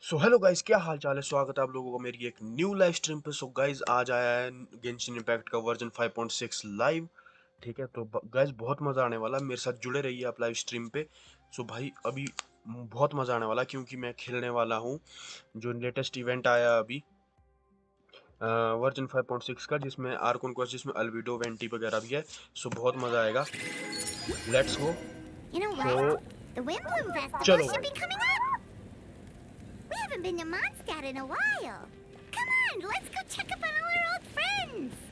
So hello guys, क्या हाल चाल है। स्वागत है आप लोगों को मेरी एक न्यू लाइव स्ट्रीम पे। सो गाइस, आज आया है गेंशिन इम्पैक्ट का वर्जन 5.6 लाइव। ठीक है, तो गाइस बहुत मज़ा आने वाला है। मेरे साथ जुड़े रहिए आप लाइव स्ट्रीम पे। सो भाई अभी बहुत मज़ा आने वाला है क्योंकि मैं खेलने वाला हूँ जो लेटेस्ट इवेंट आया अभी वर्जन 5.6 का, जिसमें आर्कोन क्वेस्ट, जिसमें अल्बिडो वेंटी वगैरह भी है। सो बहुत मज़ा आएगा। Let's go. You know so what? The Windbloom Festival चलो should भाई। be coming up! We haven't been to Mondstadt in a while. Come on, let's go check up on all our old friends!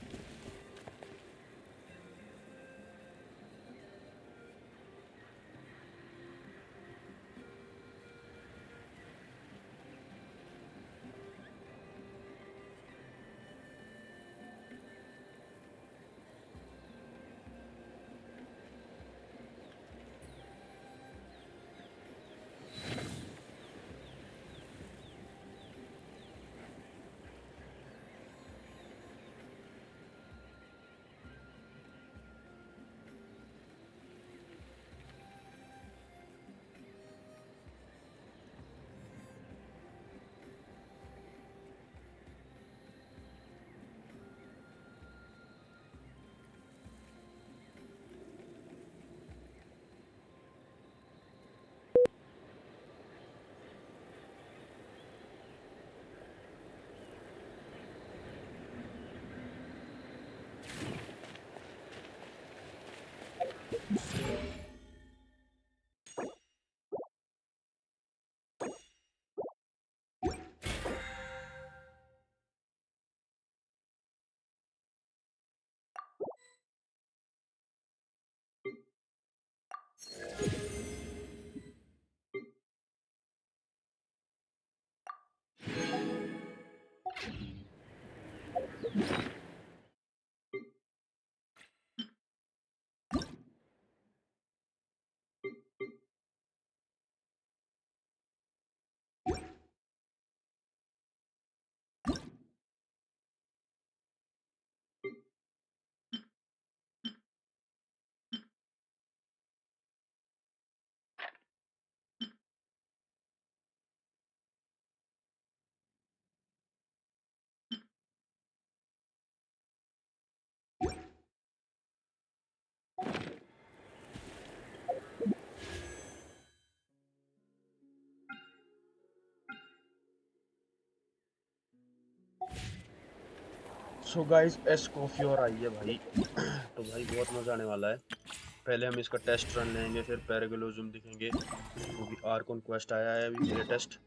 So guys, S coffee और आई है भाई। तो भाई बहुत मज़ा आने वाला है। पहले हम इसका टेस्ट रन लेंगे, फिर पैराग्लोजम दिखेंगे, क्योंकि आर्कोन क्वेस्ट आया है अभी लेटेस्ट।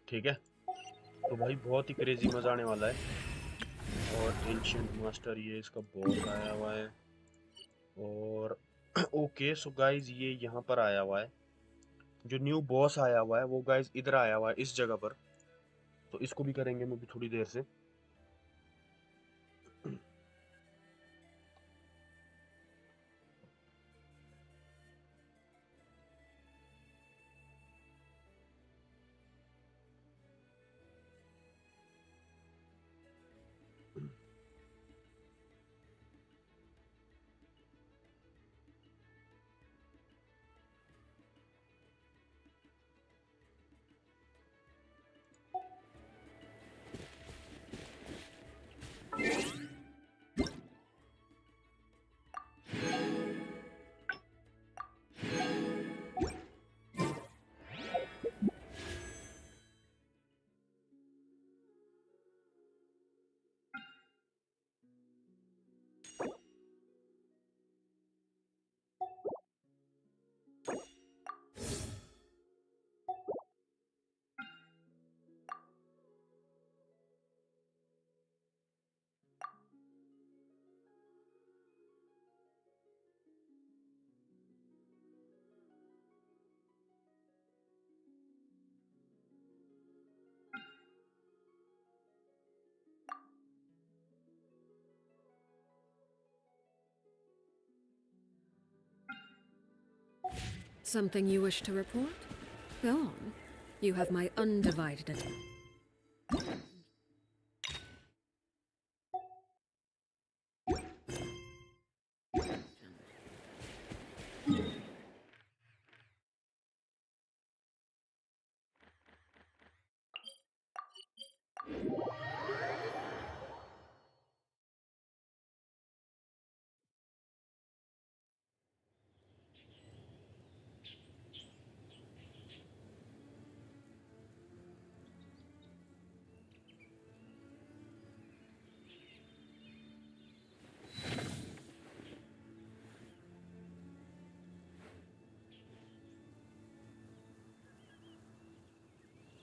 ठीक है, तो भाई बहुत ही क्रेजी मज़ा आने वाला है। और एंशिएंट मास्टर, ये इसका बॉस आया हुआ है। और ओके, सो गाइस ये यहाँ पर आया हुआ है। जो न्यू बॉस आया हुआ है वो गाइस इधर आया हुआ है, इस जगह पर। तो इसको भी करेंगे मैं भी थोड़ी देर से। Something you wish to report? Go on. You have my undivided attention.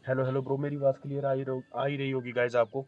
Hello hello bro, मेरी बात क्लियर आ ही रही होगी गाइस आपको?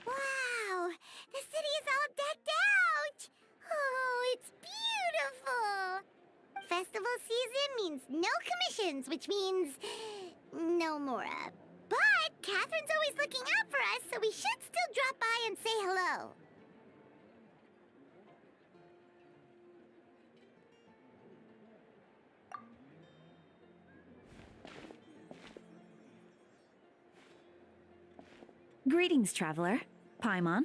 Wow! The city is all decked out! Oh, it's beautiful! Festival season means no commissions, which means no Mora. But Catherine's always looking out for us, so we should still drop by and say hello. Greetings, traveler. Paimon.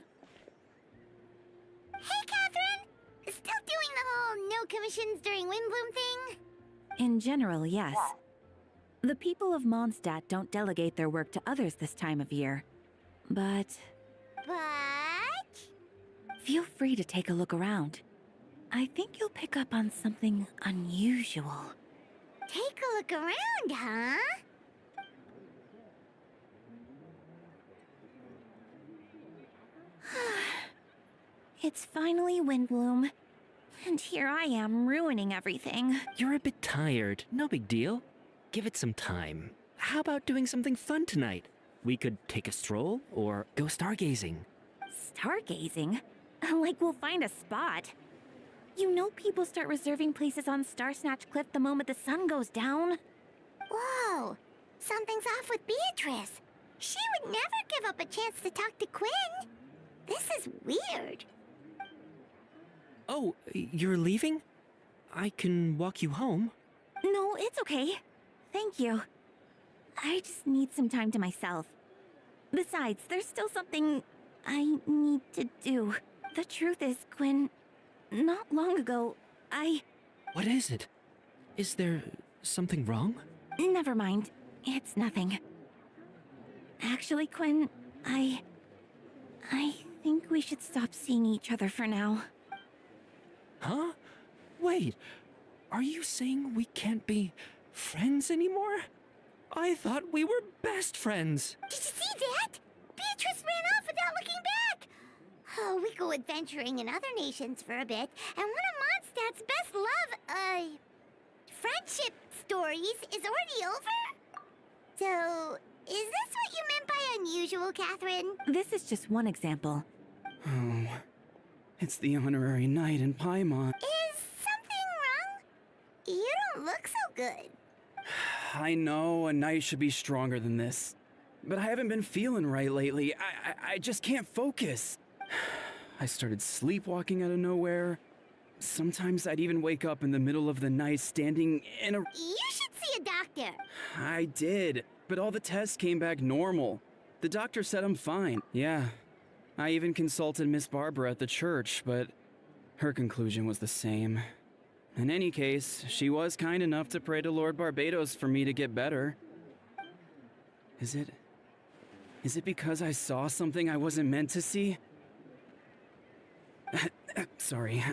Hey, Catherine! Still doing the whole no commissions during Windbloom thing? In general, yes. The people of Mondstadt don't delegate their work to others this time of year. But But... feel free to take a look around. I think you'll pick up on something unusual. Take a look around, huh? It's finally Windbloom. And here I am ruining everything. You're a bit tired. No big deal. Give it some time. How about doing something fun tonight? We could take a stroll or go stargazing. Stargazing? Like we'll find a spot. You know people start reserving places on Starsnatch Cliff the moment the sun goes down. Whoa! Something's off with Beatrice. She would never give up a chance to talk to Quinn. This is weird. Oh, you're leaving? I can walk you home. No, it's okay. Thank you. I just need some time to myself. Besides, there's still something I need to do. The truth is, Quinn, not long ago, What is it? Is there something wrong? Never mind. It's nothing. Actually, Quinn, I think we should stop seeing each other for now. Huh? Wait, are you saying we can't be friends anymore? I thought we were best friends. Did you see that? Beatrice ran off without looking back. Oh, we go adventuring in other nations for a bit, and one of Mondstadt's best friendship stories is already over? So, is this what you meant by a unusual, Catherine. This is just one example. Oh, it's the honorary knight in Paimon. Is something wrong? You don't look so good. I know a knight should be stronger than this, but I haven't been feeling right lately. I just can't focus. I started sleepwalking out of nowhere. Sometimes I'd even wake up in the middle of the night standing in a... You should see a doctor. I did, but all the tests came back normal. The doctor said I'm fine. Yeah, I even consulted Miss Barbara at the church, but her conclusion was the same. In any case, she was kind enough to pray to Lord Barbados for me to get better. Is it because I saw something I wasn't meant to see? Sorry,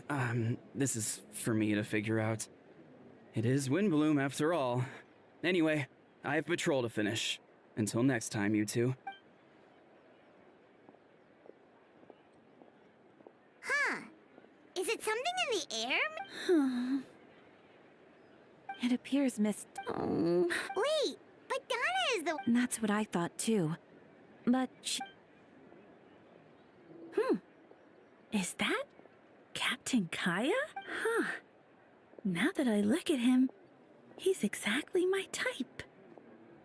this is for me to figure out. It is Windbloom after all. Anyway, I have patrol to finish. Until next time, you two. Huh. Is it something in the air? It appears Miss... Oh, Wait, but Donna is the... that's what I thought too. But she... Is that Captain Kaya? Huh. Now that I look at him, he's exactly my type.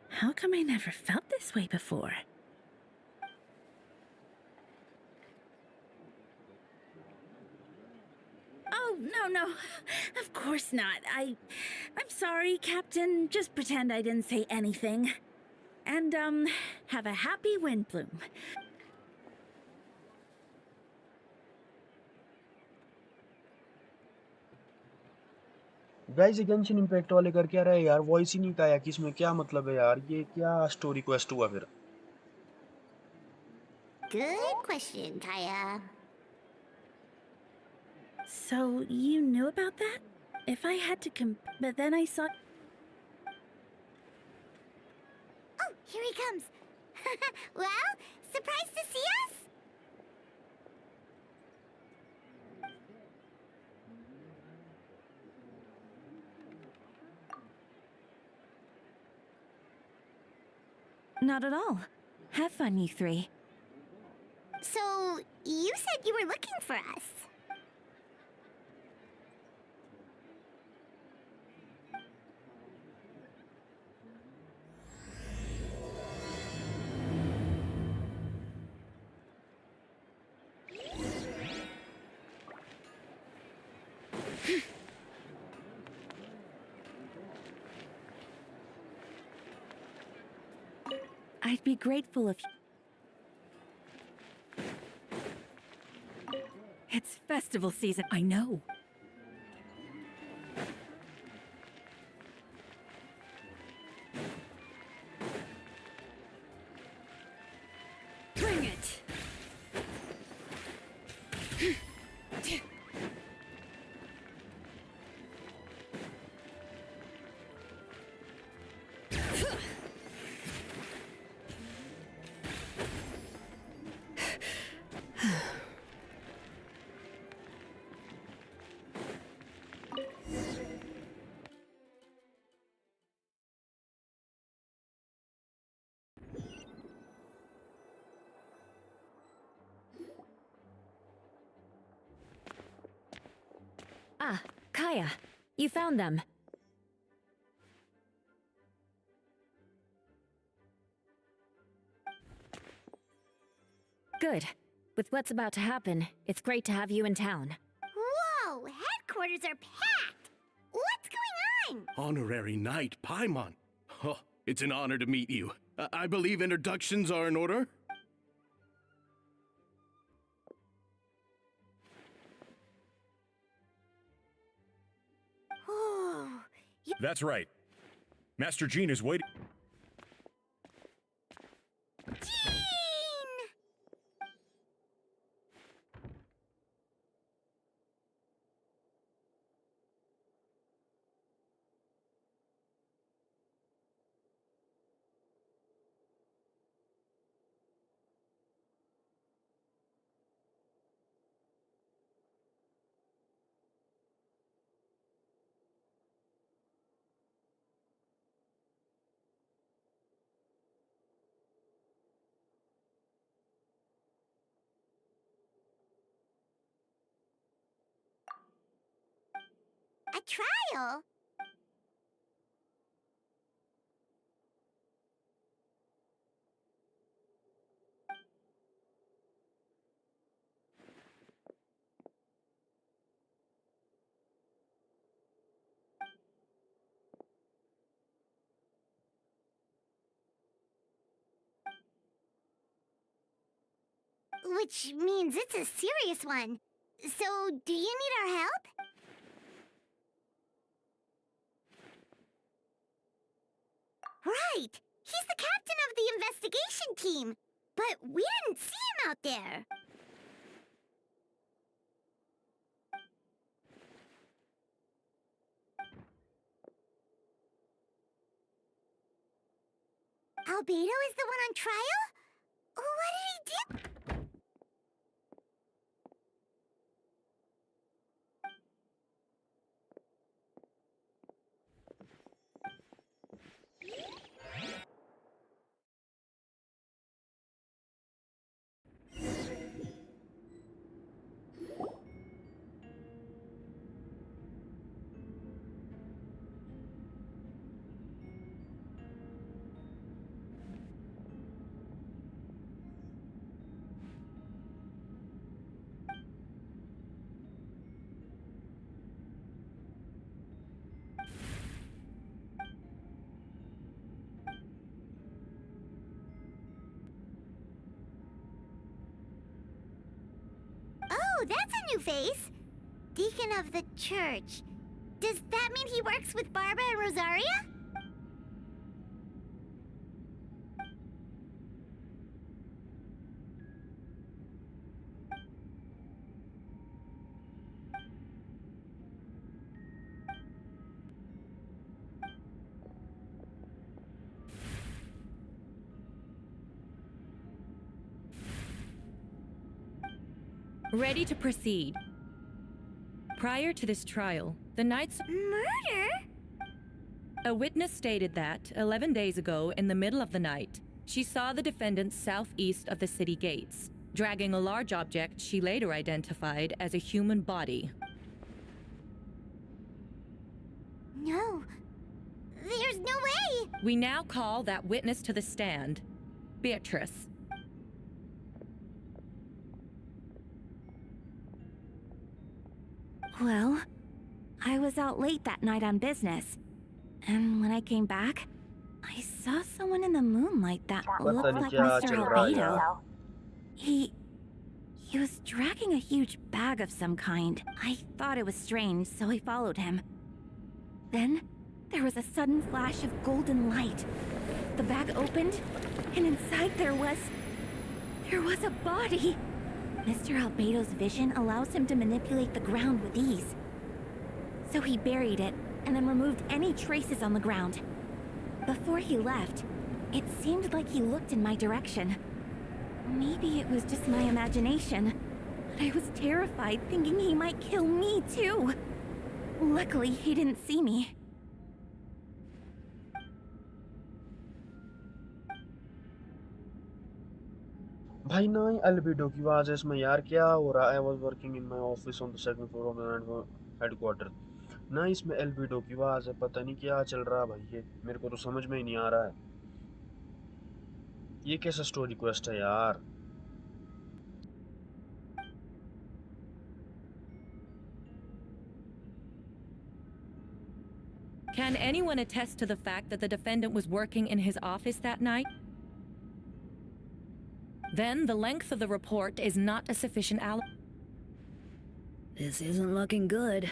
How come I never felt this way before? Oh, no. Of course not. I'm sorry, Captain. Just pretend I didn't say anything. And, have a happy Windbloom. Guys ये Genshin impact वाले कर क्या रहे यार, voice ही नहीं आया कि इसमें क्या मतलब है यार, ये क्या स्टोरी क्वेस्ट हुआ फिर? Good question, Kaya. So, you knew about that? If I had to but then I saw... Oh, here he comes. Well, surprised to see us? Not at all. Have fun, you three. So, you said you were looking for us. I'd be grateful if... It's festival season, I know. Bring it! Ah, Kaya, you found them. Good. With what's about to happen, it's great to have you in town. Whoa, headquarters are packed. What's going on? Honorary Knight Paimon. Oh, it's an honor to meet you. I believe introductions are in order? Oh, That's right. Master Jean is waiting. Jean! A trial? Which means it's a serious one. So, do you need our help? Right! He's the captain of the investigation team! But we didn't see him out there! Albedo is the one on trial? What did he do? Oh, that's a new face! Deacon of the church. Does that mean he works with Barbara and Rosaria? Ready to proceed. Prior to this trial, the Knights... Murder? A witness stated that, 11 days ago, in the middle of the night, she saw the defendant southeast of the city gates, dragging a large object she later identified as a human body. No. There's no way! We now call that witness to the stand, Beatrice. Well, I was out late that night on business. And when I came back, I saw someone in the moonlight that looked नहीं like क्या Mr. चल रहा है Albedo. यार। He was dragging a huge bag of some kind. I thought it was strange, so I followed him. Then, there was a sudden flash of golden light. The bag opened, and inside there was a body. Mr. Albedo's vision allows him to manipulate the ground with ease. So he buried it, and then removed any traces on the ground. Before he left, it seemed like he looked in my direction. Maybe it was just my imagination, but I was terrified thinking he might kill me too. Luckily, he didn't see me. भाई ना ही albedo की आवाज है इसमें यार, क्या हो रहा है? I was working in my office on the second floor of the headquarters. ना इसमें अल्बेडो की आवाज है, पता नहीं क्या चल रहा है भाई, ये मेरे को तो समझ में ही नहीं आ रहा है। ये कैसा स्टोरी क्वेस्ट है यार? Can anyone attest to the fact that the defendant was working in his office that night? Then the length of the report is not a sufficient alibi. This isn't looking good.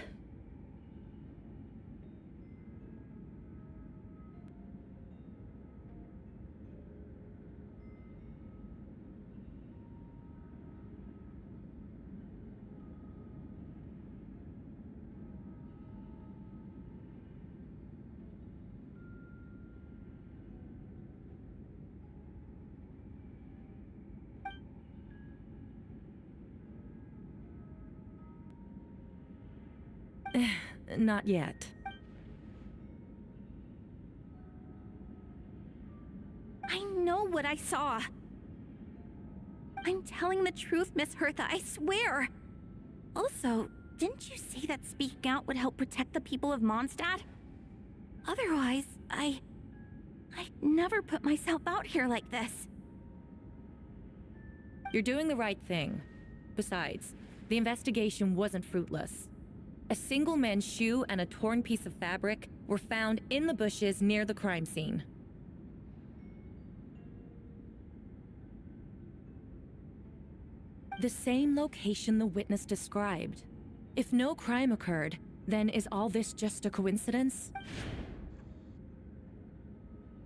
Not yet. I know what I saw. I'm telling the truth, Miss Hertha, I swear. Also, Didn't you say that speaking out would help protect the people of Mondstadt? Otherwise, I'd never put myself out here like this. You're doing the right thing. Besides, the investigation wasn't fruitless. A single men's shoe and a torn piece of fabric were found in the bushes near the crime scene. The same location the witness described. If no crime occurred, then is all this just a coincidence?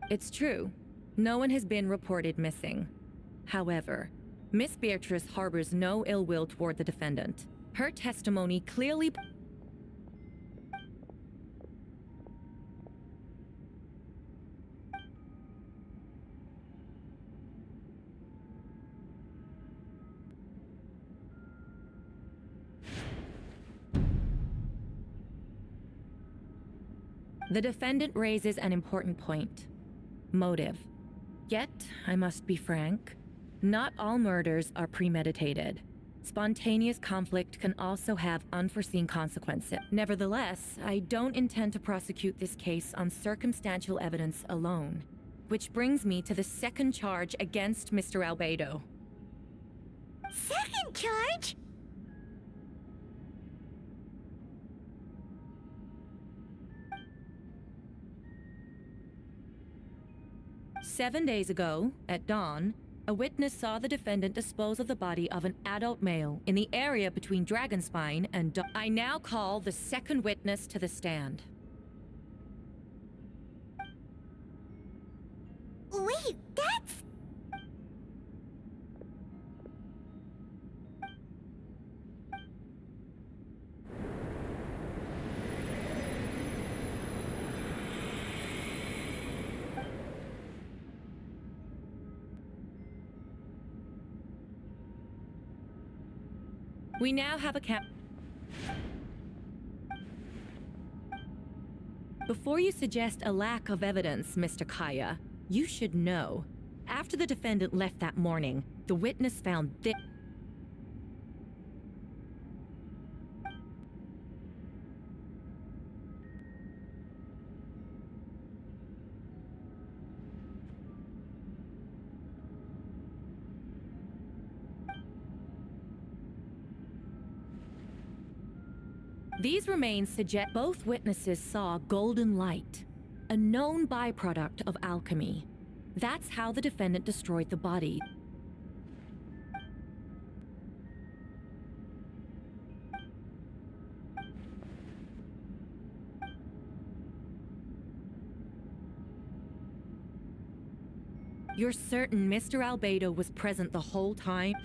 It's true. No one has been reported missing. However, Miss Beatrice harbors no ill will toward the defendant. Her testimony clearly... The defendant raises an important point. Motive. Yet, I must be frank, not all murders are premeditated. Spontaneous conflict can also have unforeseen consequences. Nevertheless, I don't intend to prosecute this case on circumstantial evidence alone. Which brings me to the second charge against Mr. Albedo. Second charge? 7 days ago, at dawn, a witness saw the defendant dispose of the body of an adult male in the area between Dragonspine and I now call the second witness to the stand. Wait, that's... We now have a Before you suggest a lack of evidence, Mr. Kaya, you should know. After the defendant left that morning, the witness found this. These remains suggest both witnesses saw golden light, a known byproduct of alchemy. That's how the defendant destroyed the body. You're certain Mr. Albedo was present the whole time?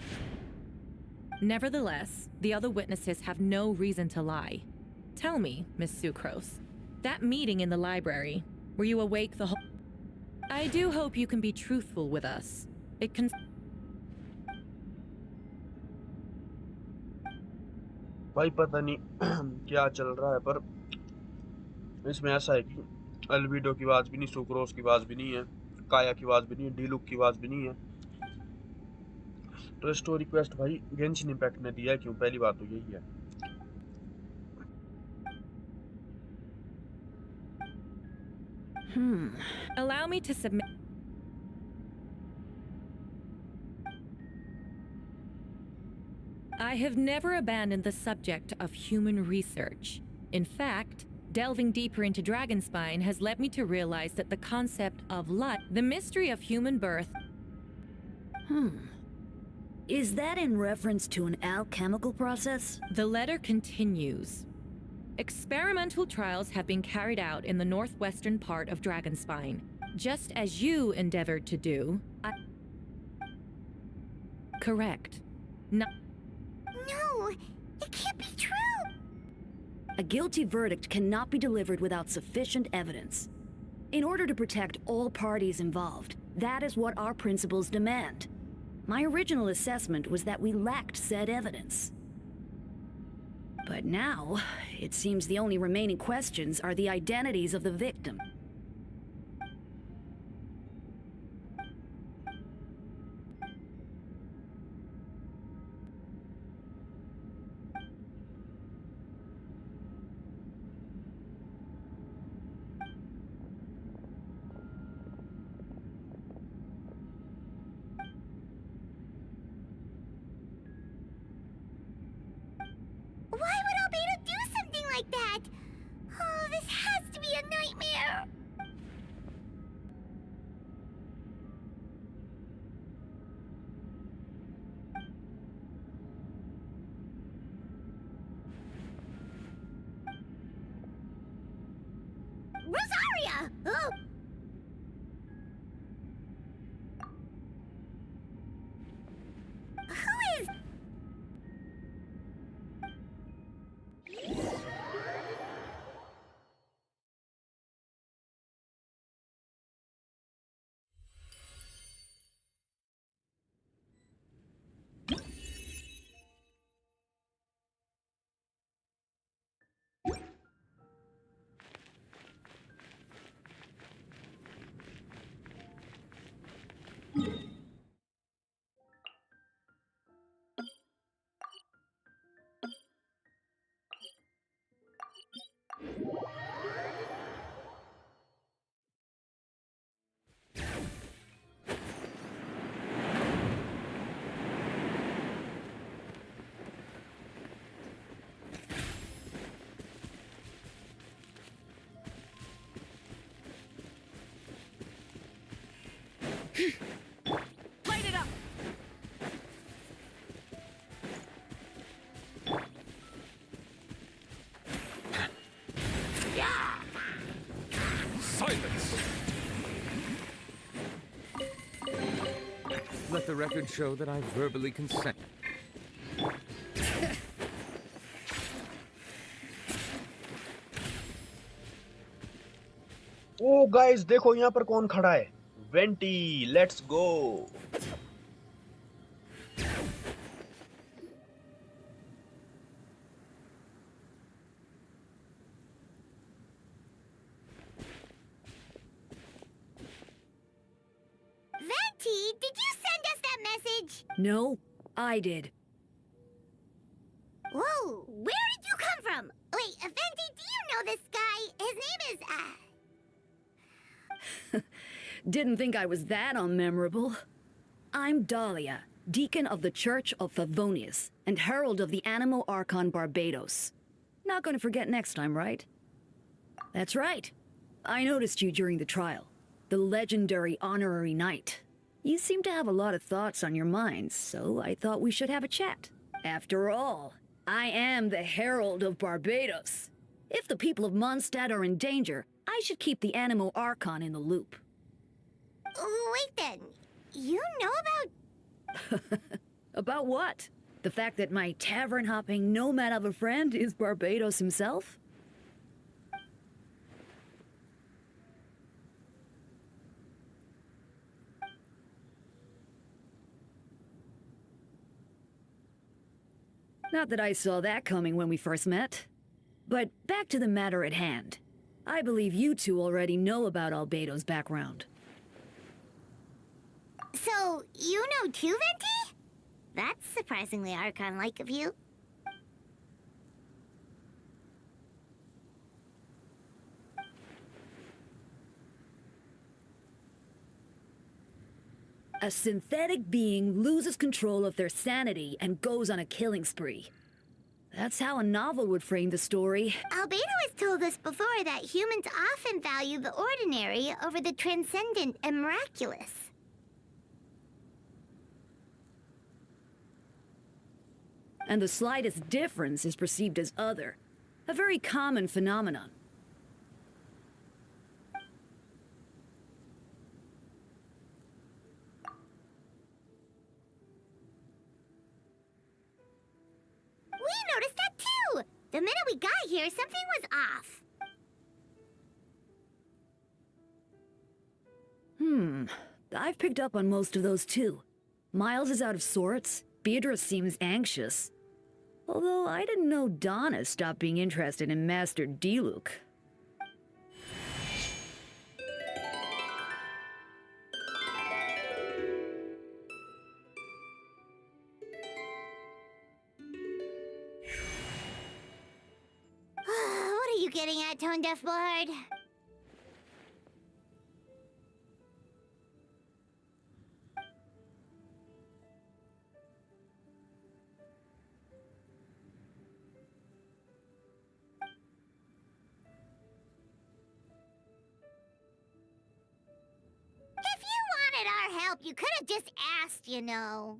Nevertheless, the other witnesses have no reason to lie. Tell me, Miss Sucrose, that meeting in the library, were you awake the whole... I do hope you can be truthful with us. It can... भाई पता नहीं क्या चल रहा है, पर इसमें ऐसा है कि अल्बीडो की आवाज भी नहीं, सुक्रोस की आवाज भी नहीं है, काया की आवाज भी नहीं है, डीलुक की आवाज भी नहीं है। तो स्टोरी क्वेस्ट भाई गेंशिन इंपैक्ट ने दिया है क्यों? पहली बात तो यही है। Allow me to submit... I have never abandoned the subject of human research. In fact, delving deeper into Dragonspine has led me to realize that the concept of life, the mystery of human birth... Is that in reference to an alchemical process? The letter continues. Experimental trials have been carried out in the northwestern part of Dragonspine, just as you endeavored to do. Correct. No, it can't be true! A guilty verdict cannot be delivered without sufficient evidence. In order to protect all parties involved, that is what our principles demand. My original assessment was that we lacked said evidence. But now, it seems the only remaining questions are the identities of the victim. has to be a nightmare! Rosaria! Oh! Who is... Light it up! Silence! Let the record show that I verbally consent. ओ guys देखो यहाँ पर कौन खड़ा है, Venti, let's go. Venti, did you send us that message? No, I did. Whoa, where did you come from? Wait, Venti, do you know this guy? His name is, Didn't think I was that unmemorable. I'm Dahlia, Deacon of the Church of Favonius, and Herald of the Animo Archon Barbados. Not gonna forget next time, right? That's right. I noticed you during the trial. The legendary honorary knight. You seem to have a lot of thoughts on your mind, so I thought we should have a chat. After all, I am the Herald of Barbados. If the people of Mondstadt are in danger, I should keep the Animo Archon in the loop. wait then, you know about... About what? The fact that my tavern-hopping nomad of a friend is Barbados himself? Not that I saw that coming when we first met. But back to the matter at hand. I believe you two already know about Albedo's background. So, you know too, Venti? That's surprisingly Archon-like of you. A synthetic being loses control of their sanity and goes on a killing spree. That's how a novel would frame the story. Albedo has told us before that humans often value the ordinary over the transcendent and miraculous. And the slightest difference is perceived as other. A very common phenomenon. We noticed that too! The minute we got here, something was off. I've picked up on most of those too. Miles is out of sorts. Beatrice seems anxious. Although I didn't know Donna stopped being interested in Master Diluc. What are you getting at, Tone Deaf Bard? help, you could have just asked, you know.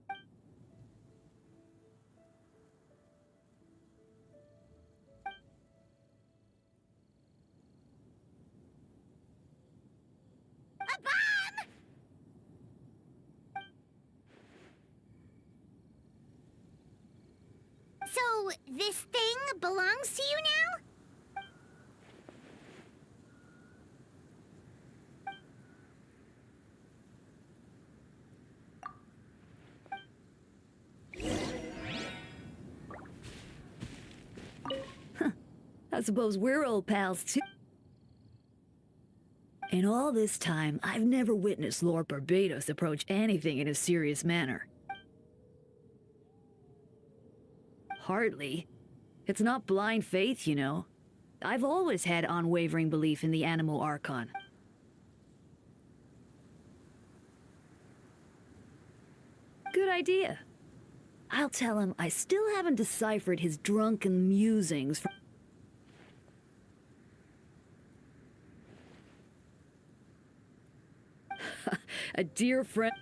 A bomb! So, this thing belongs to you now? I suppose we're old pals too. In all this time, I've never witnessed Lord Barbados approach anything in a serious manner. Hardly. It's not blind faith, you know. I've always had unwavering belief in the animal archon. Good idea. I'll tell him I still haven't deciphered his drunken musings from a dear friend.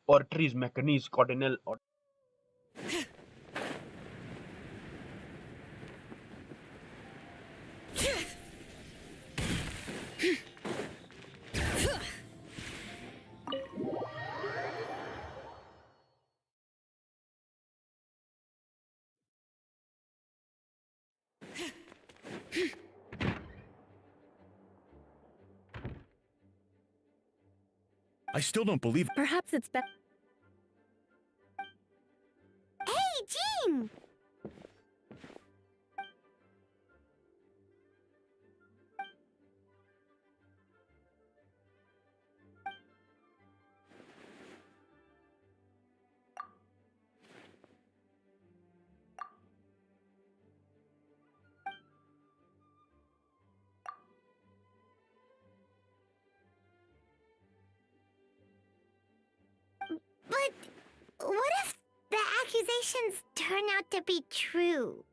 Arteries, mechanisms, cardinal. I still don't believe it. Perhaps it's better. Hey, Jean! But what if the accusations turn out to be true?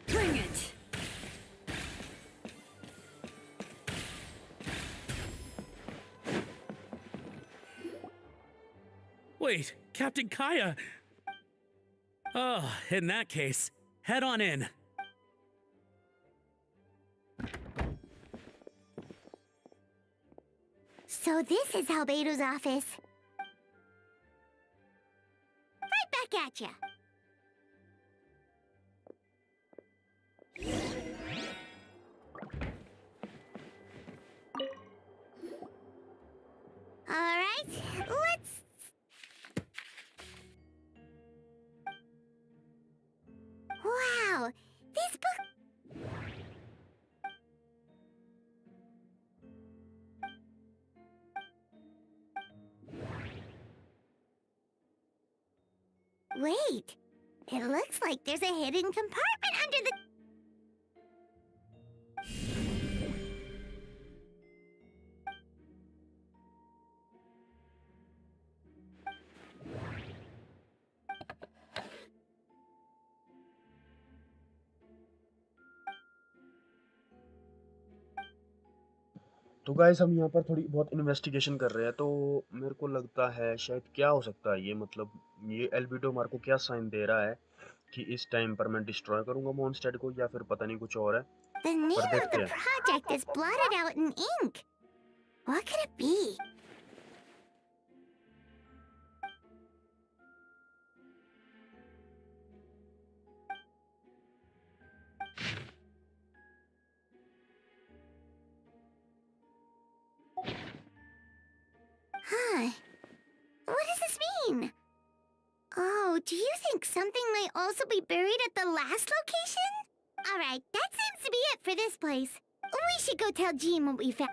Bring it! Wait, Captain Kaya! Oh, in that case, head on in. So this is Albedo's office. Right back at ya. All right, let's... Wow, this book... Wait, it looks like there's a hidden compartment under the... तो guys हम यहाँ पर थोड़ी बहुत investigation कर रहे हैं, तो मेरे को लगता है शायद क्या हो सकता है ये, मतलब ये एल्बिडो हमारे को क्या साइन दे रहा है कि इस टाइम पर मैं डिस्ट्रॉय करूंगा मॉन्स्टर को, या फिर पता नहीं कुछ और है, The name पर of देखते the हैं। project is blotted out in ink. What could it be? Huh. What does this mean? Oh, do you think something might also be buried at the last location? Alright, that seems to be it for this place. We should go tell Jean what we found.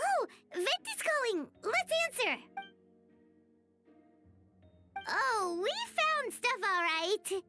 Oh, Vent is calling! Let's answer! Oh, we found stuff alright.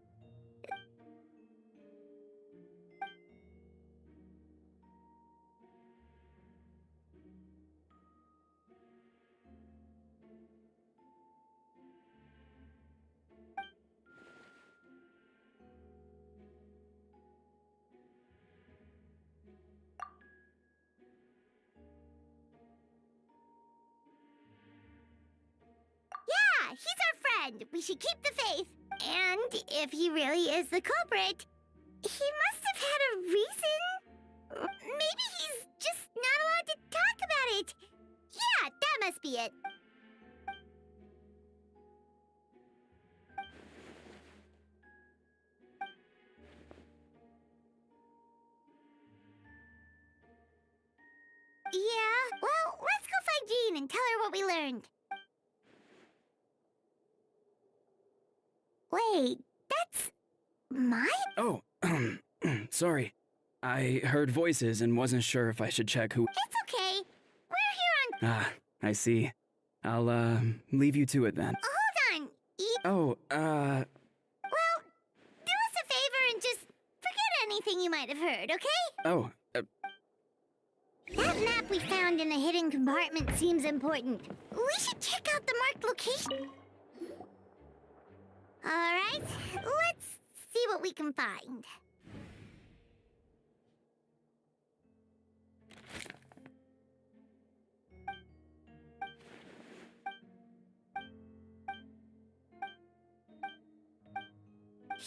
Yeah, he's our friend. We should keep the faith. And if he really is the culprit, he must have had a reason. Maybe he's just not allowed to talk about it. Yeah, that must be it. Yeah, well, let's go find Jean and tell her what we learned. Wait, that's my... Oh, sorry. I heard voices and wasn't sure if I should check who. It's okay. We're here on... Ah, I see. I'll, leave you to it then. Hold on. Oh, Well, do us a favor and just forget anything you might have heard, okay? oh, That map we found in the hidden compartment seems important. We should check out the marked location. Alright, let's see what we can find.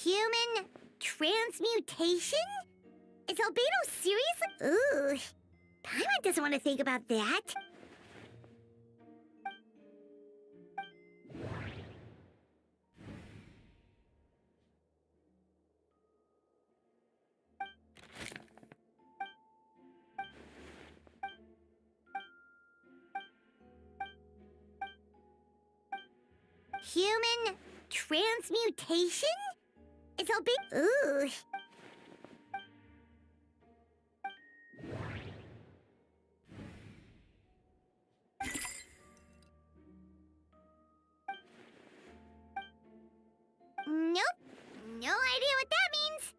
Human transmutation? Is Albedo seriously? Ooh, Paimon doesn't want to think about that. Human transmutation? It's Albedo. Ooh. Nope. No idea what that means.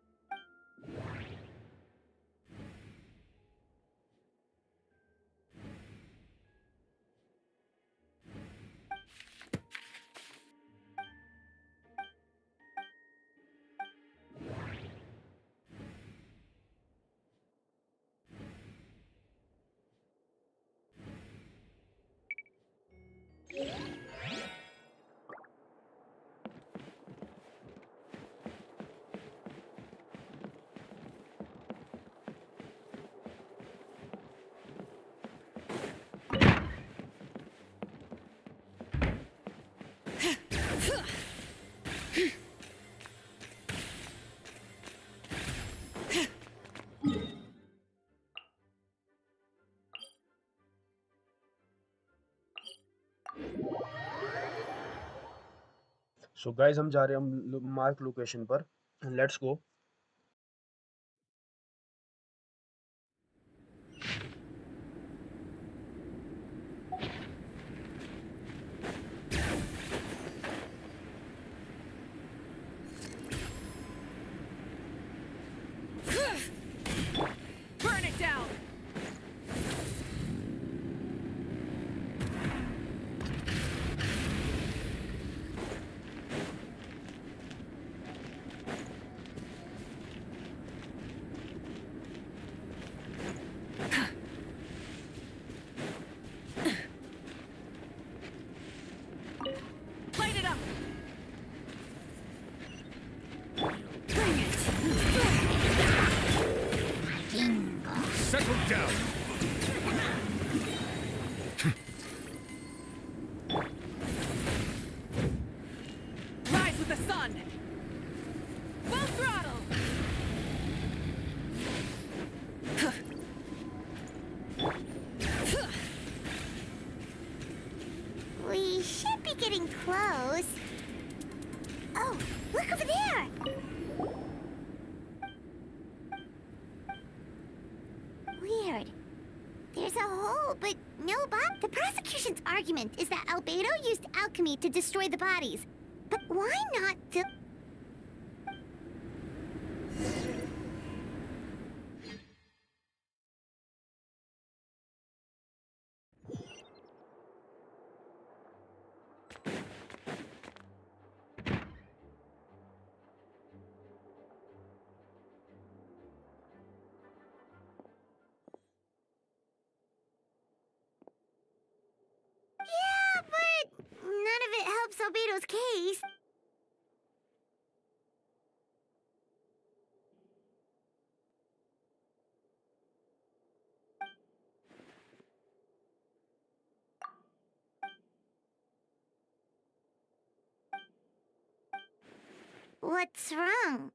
So guys हम जा रहे हैं mark location पर, let's go. Burn it down! Rise with the sun! Full throttle! We should be getting close. Oh, look over there! Weird. There's a hole, but no bot. The prosecution's argument is that Albedo used alchemy to destroy the bodies. But why not the... Yeah, but none of it helps Albedo's case. What's wrong?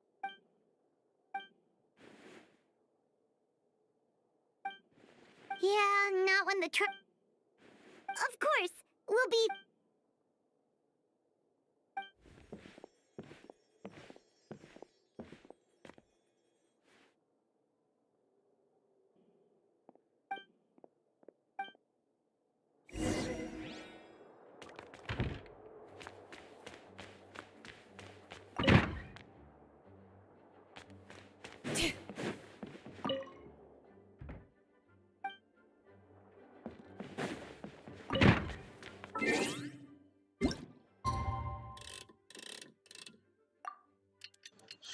Yeah, not when the truck... Of course, we'll be...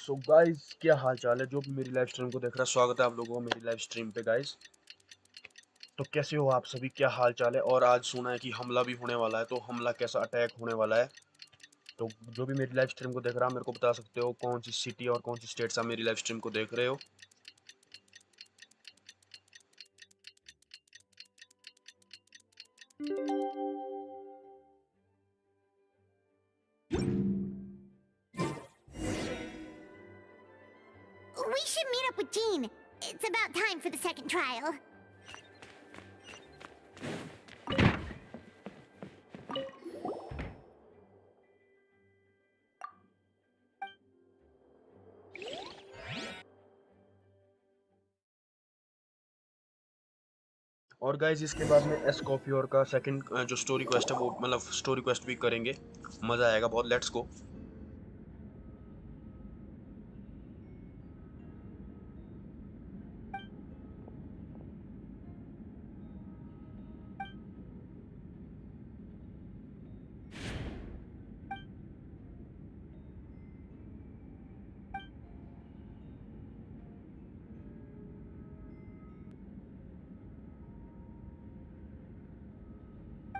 so guys क्या हाल चाल है जो भी मेरी live stream को देख रहा है, स्वागत है आप लोगों को मेरी लाइव स्ट्रीम पे गाइस। तो कैसे हो आप सभी, क्या हाल चाल है? और आज सुना है कि हमला भी होने वाला है, तो हमला कैसा अटैक होने वाला है? तो जो भी मेरी लाइव स्ट्रीम को देख रहा है मेरे को बता सकते हो कौन सी सिटी और कौन सी स्टेट से आप मेरी लाइव स्ट्रीम को देख रहे हो। We should meet up with Jean. It's about time for the second trial. और गाइज इसके बाद में एस्कॉपियोर का सेकंड जो स्टोरी क्वेस्ट है वो मतलब स्टोरी क्वेस्ट भी करेंगे, मजा आएगा बहुत। Let's go.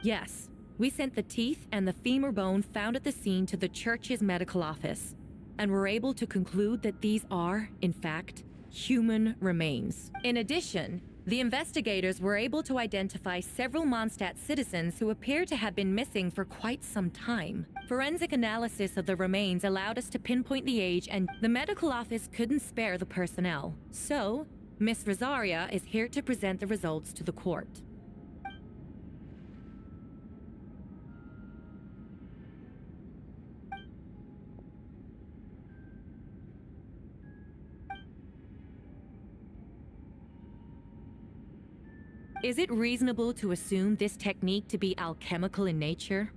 Yes, we sent the teeth and the femur bone found at the scene to the church's medical office, and were able to conclude that these are, in fact, human remains. In addition, the investigators were able to identify several Mondstadt citizens who appear to have been missing for quite some time. Forensic analysis of the remains allowed us to pinpoint the age, and the medical office couldn't spare the personnel. So, Miss Rosaria is here to present the results to the court. Is it reasonable to assume this technique to be alchemical in nature?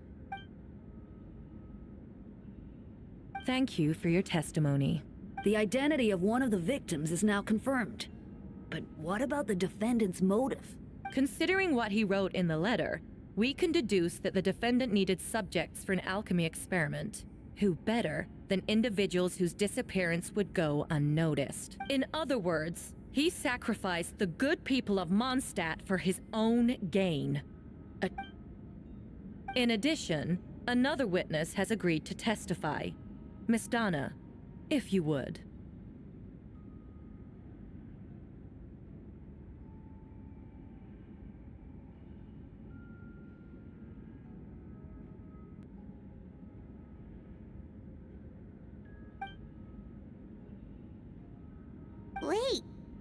Thank you for your testimony. The identity of one of the victims is now confirmed. But what about the defendant's motive? Considering what he wrote in the letter, we can deduce that the defendant needed subjects for an alchemy experiment. Who better than individuals whose disappearance would go unnoticed? In other words, he sacrificed the good people of Mondstadt for his own gain. In addition, another witness has agreed to testify. Miss Donna, if you would.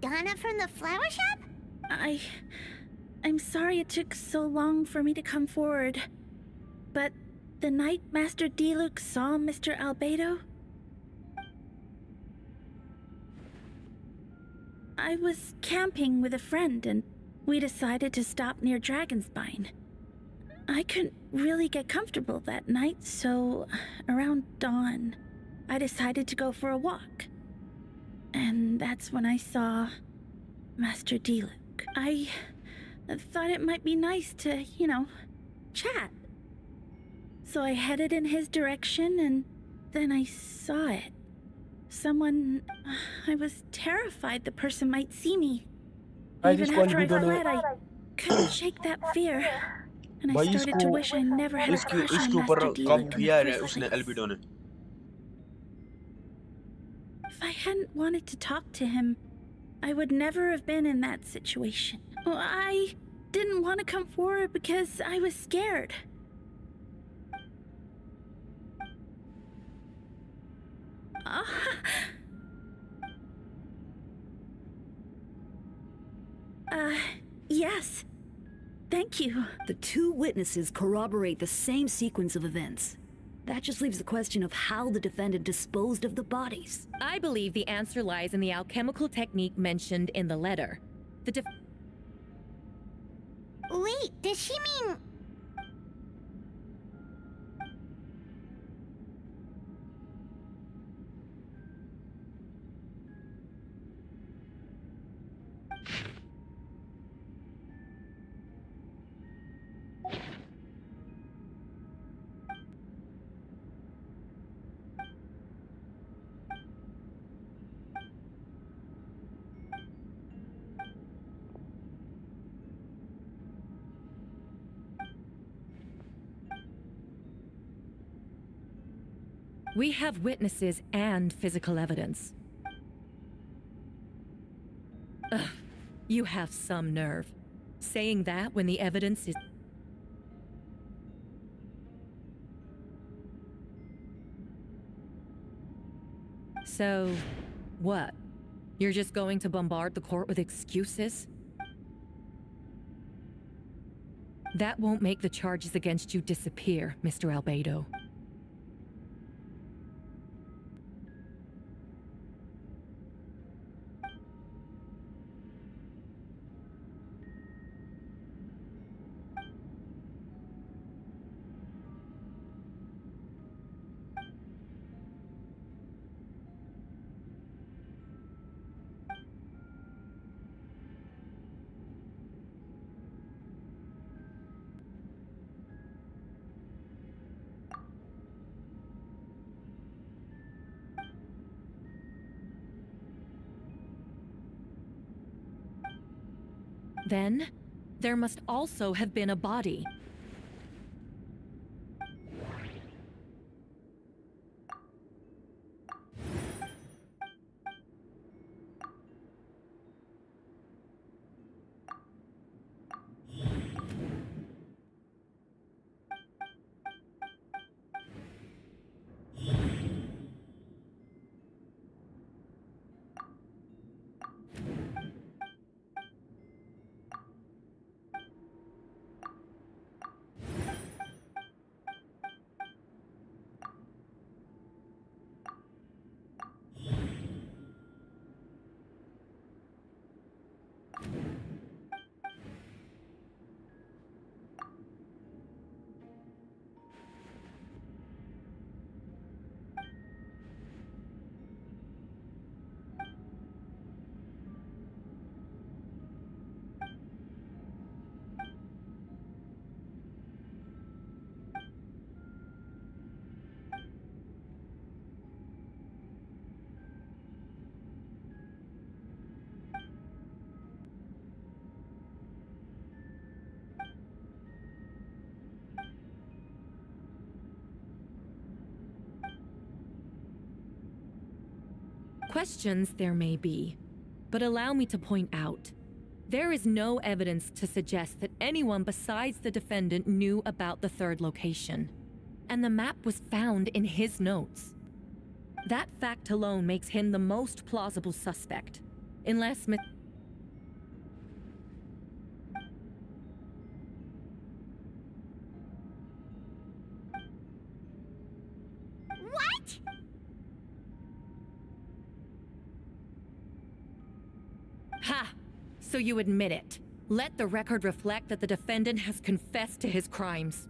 Donna from the flower shop? I'm sorry it took so long for me to come forward. But the night Master Diluc saw Mr. Albedo, I was camping with a friend and we decided to stop near Dragonspine. I couldn't really get comfortable that night, so around dawn, I decided to go for a walk. And that's when I saw Master Diluc. I thought it might be nice to, chat. So I headed in his direction and then I saw it. Someone... I was terrified the person might see me. Even after I fled, I couldn't shake that fear. And I started to wish I never had a crush on Master Diluc in the first place. If I hadn't wanted to talk to him, I would never have been in that situation. Well, I didn't want to come forward because I was scared. Yes. Thank you. The two witnesses corroborate the same sequence of events. That just leaves the question of how the defendant disposed of the bodies. I believe the answer lies in the alchemical technique mentioned in the letter. Wait, does she mean... We have witnesses and physical evidence. Ugh, you have some nerve. Saying that when the evidence is... So, what? You're just going to bombard the court with excuses? That won't make the charges against you disappear, Mr. Albedo. Then, there must also have been a body. Questions there may be, but allow me to point out, there is no evidence to suggest that anyone besides the defendant knew about the third location, and the map was found in his notes. That fact alone makes him the most plausible suspect, unless So you admit it. Let the record reflect that the defendant has confessed to his crimes.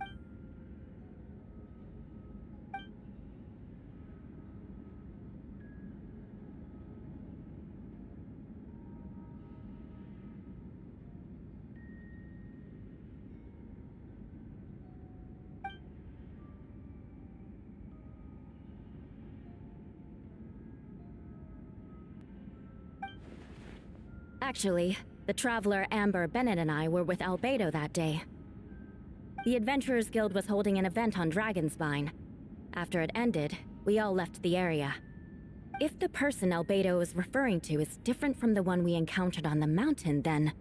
Actually, the traveler Amber Bennett and I were with Albedo that day. The Adventurers Guild was holding an event on Dragonspine. After it ended, we all left the area. If the person Albedo is referring to is different from the one we encountered on the mountain, then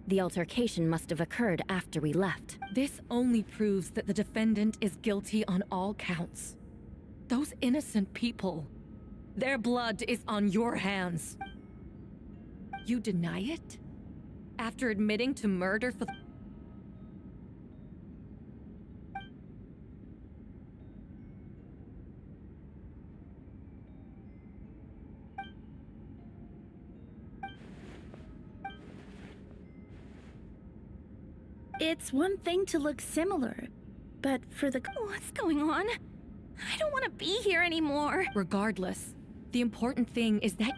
the altercation must have occurred after we left. This only proves that the defendant is guilty on all counts. Those innocent people, their blood is on your hands. You deny it? After admitting to murder for... It's one thing to look similar, but for the... What's going on? I don't want to be here anymore. Regardless, the important thing is that...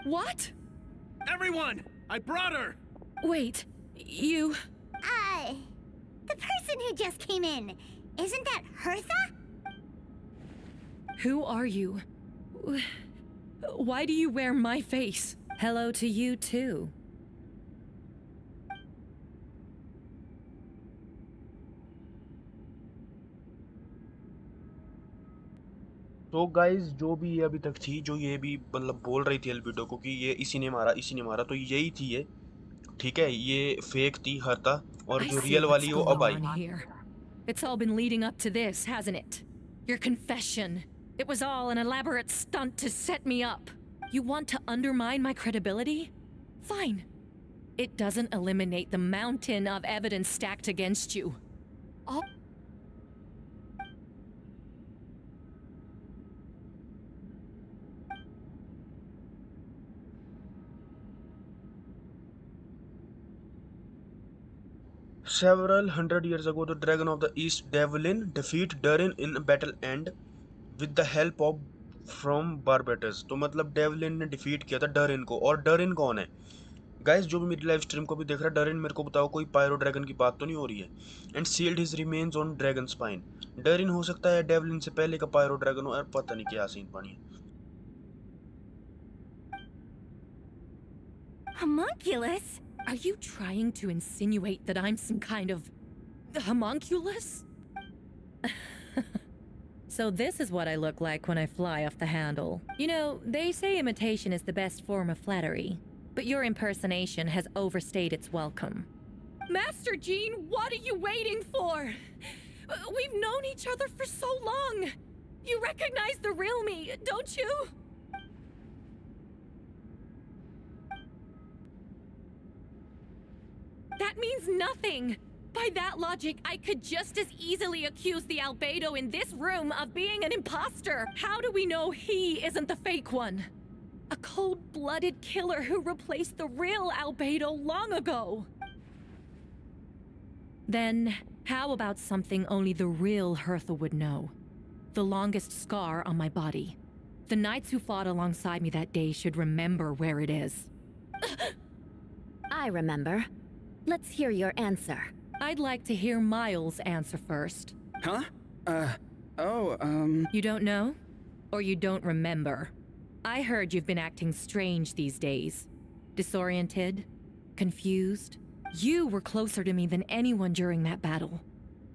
What? Everyone! I brought her! Wait, you... The person who just came in, isn't that Hertha? Who are you? Why do you wear my face? Hello to you too. तो guys जो भी ये अभी तक थी, जो ये भी मतलब बोल रही थी एल्बिडो को कि ये इसी ने मारा, तो यही थी ये, ठीक है? ये फेक थी हरता, और जो रियल वाली वो अब आई। It's all been leading up to this, hasn't it? Your confession. It was all an elaborate stunt to set me up. You want to undermine my credibility? Fine. It doesn't eliminate the mountain of evidence stacked against you. All... Several hundred years ago, the Dragon of the East, Devlin, defeat Durin in a battle end with the help of from Barbatus। तो मतलब Devlin ने defeat किया था डरिन को। और डरिन कौन है guys? जो भी मेरी लाइव स्ट्रीम को भी देख रहा है, डरिन मेरे को बताओ, कोई पायरो ड्रैगन की बात तो नहीं हो रही है? And sealed his remains on Dragon Spine. डरिन हो सकता है डेवलिन से पहले का पायरो ड्रैगन हो, और पता नहीं क्या सीन पानी है। Homunculus? Are you trying to insinuate that I'm some kind of... homunculus? So this is what I look like when I fly off the handle. You know, they say imitation is the best form of flattery, but your impersonation has overstayed its welcome. Master Jean, what are you waiting for? We've known each other for so long. You recognize the real me, don't you? That means nothing. By that logic, I could just as easily accuse the Albedo in this room of being an imposter. How do we know he isn't the fake one? A cold-blooded killer who replaced the real Albedo long ago. Then, how about something only the real Hertha would know? The longest scar on my body. The knights who fought alongside me that day should remember where it is. I remember. Let's hear your answer. I'd like to hear Miles' answer first. Huh? You don't know? Or you don't remember? I heard you've been acting strange these days. Disoriented? Confused? You were closer to me than anyone during that battle.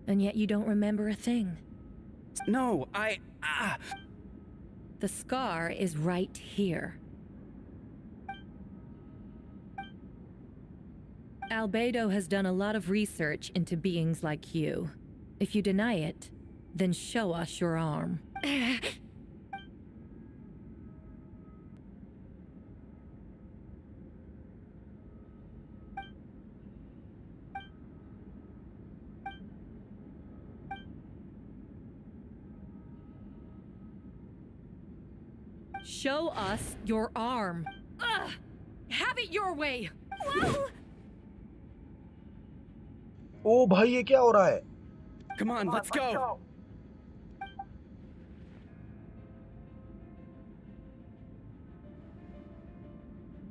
And yet you don't remember a thing. No, The scar is right here. Albedo has done a lot of research into beings like you. If you deny it, then show us your arm. Show us your arm. Ugh! Have it your way! Whoa! ओ भाई ये क्या हो रहा है? Come on, let's go.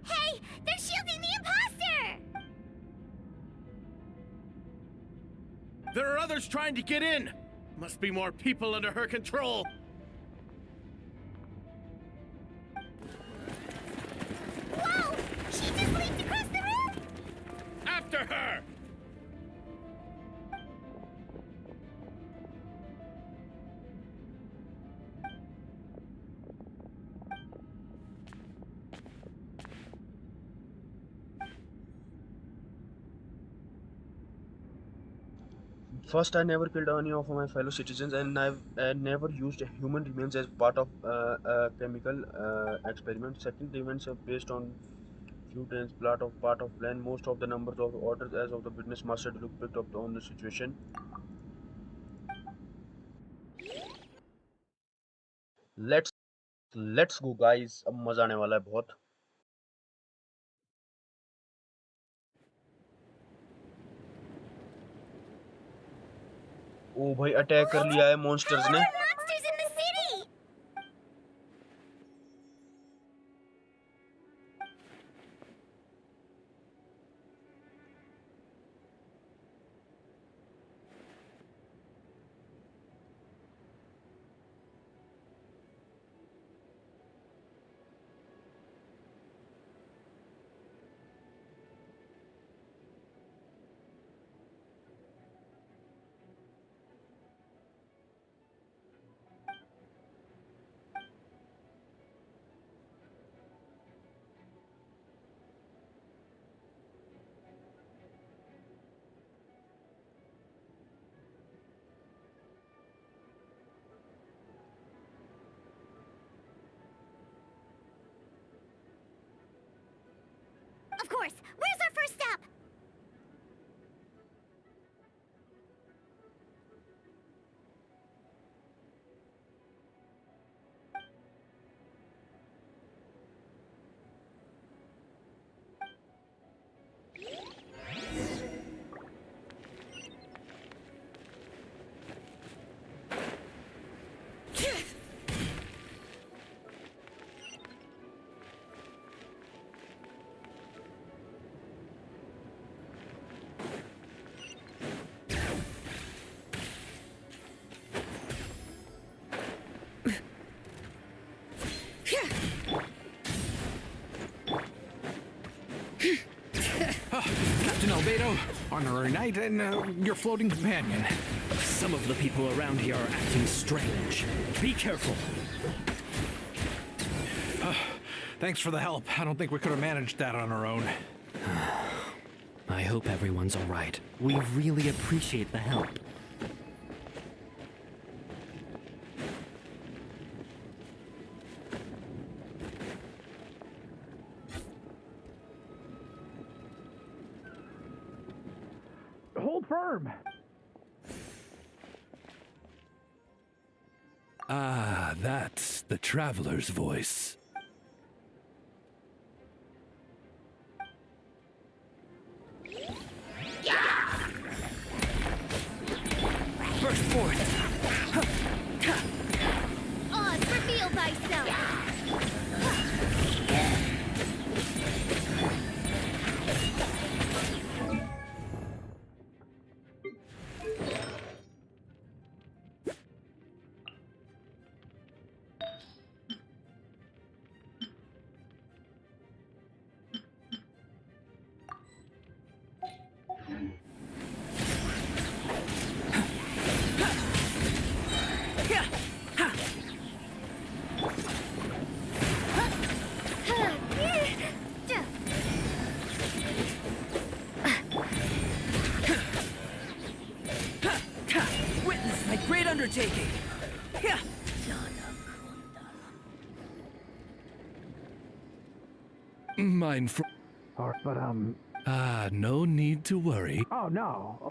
Hey, they're shielding the imposter! There are others trying to get in. Must be more people under her control. Whoa! She just leaped across the room? After her! First, I never killed any of my fellow citizens, and I never used human remains as part of a chemical experiment. Second, events are based on few times part of plan. Most of the numbers of orders as of the witness master look picked up on the situation. Let's let's go guys. अब मजा आने वाला है बहुत. ओ भाई attack कर लिया है मॉन्स्टर्स How ने. are monsters in the city? Of course. Where's our first stop? Captain Albedo, honorary knight, and your floating companion. Some of the people around here are acting strange. Be careful. Thanks for the help. I don't think we could have managed that on our own. I hope everyone's all right. We really appreciate the help. Hold firm. Ah, that's the traveler's voice. Burst forth! Oz, reveal thyself! Witness my great undertaking! Mine for. But, Ah, no need to worry. oh no.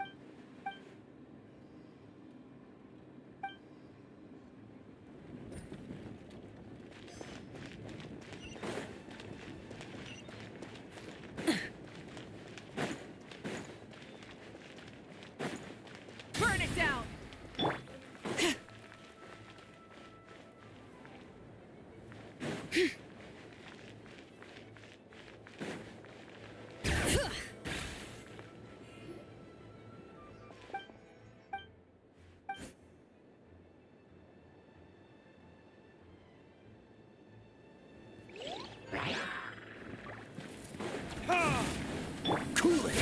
Cool it.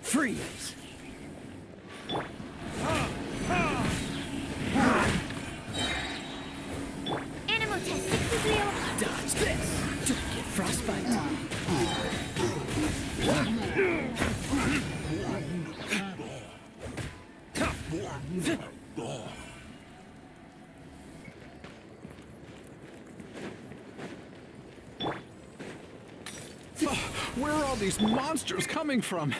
Freeze. Animal test 60. Dodge this. Don't get frostbite. Where are all these monsters coming from?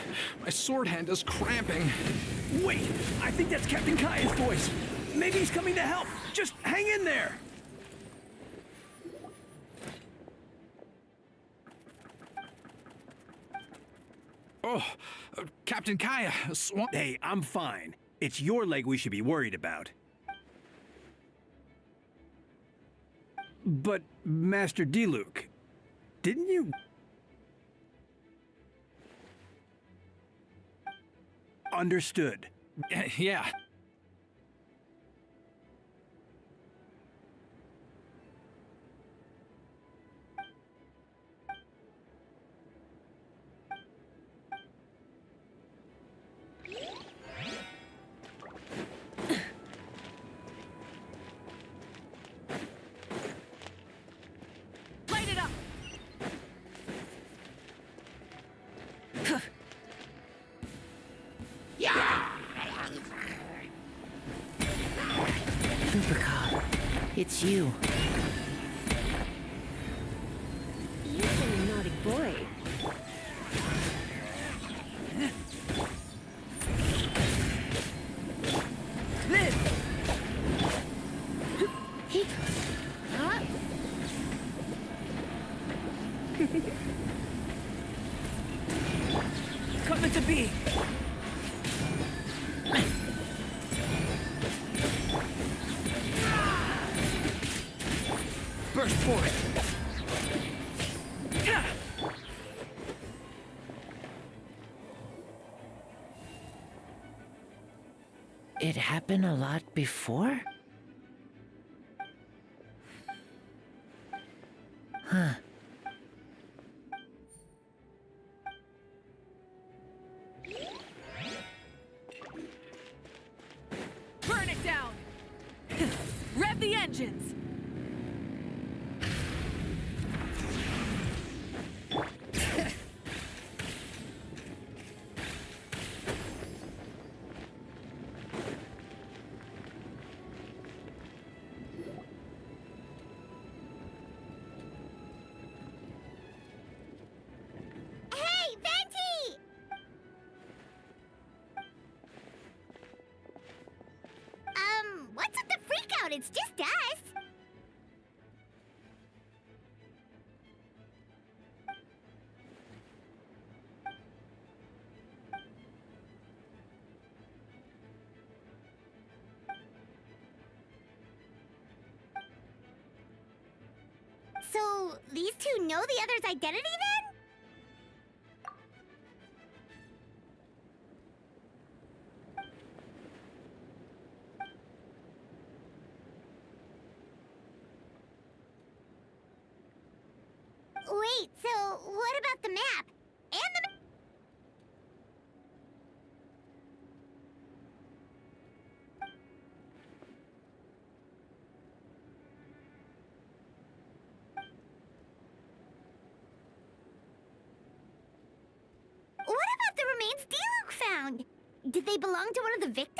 My sword hand is cramping. Wait, I think that's Captain Kaya's voice. Maybe he's coming to help. Just hang in there. Oh, Captain Kaya, Hey, I'm fine. It's your leg we should be worried about. But, Master Diluc, didn't you... Understood. Yeah. Light it up! Supercop, it's you. You've been a naughty boy. Coming to be. Burst forth. It happened a lot before? Huh. Burn it down! Rev the engines! Hey, Venti! What's with the freak out? It's just us. So, these two know the other's identity then? Wait, so what about the map? And the... What about the remains Diluc found? Did they belong to one of the victims?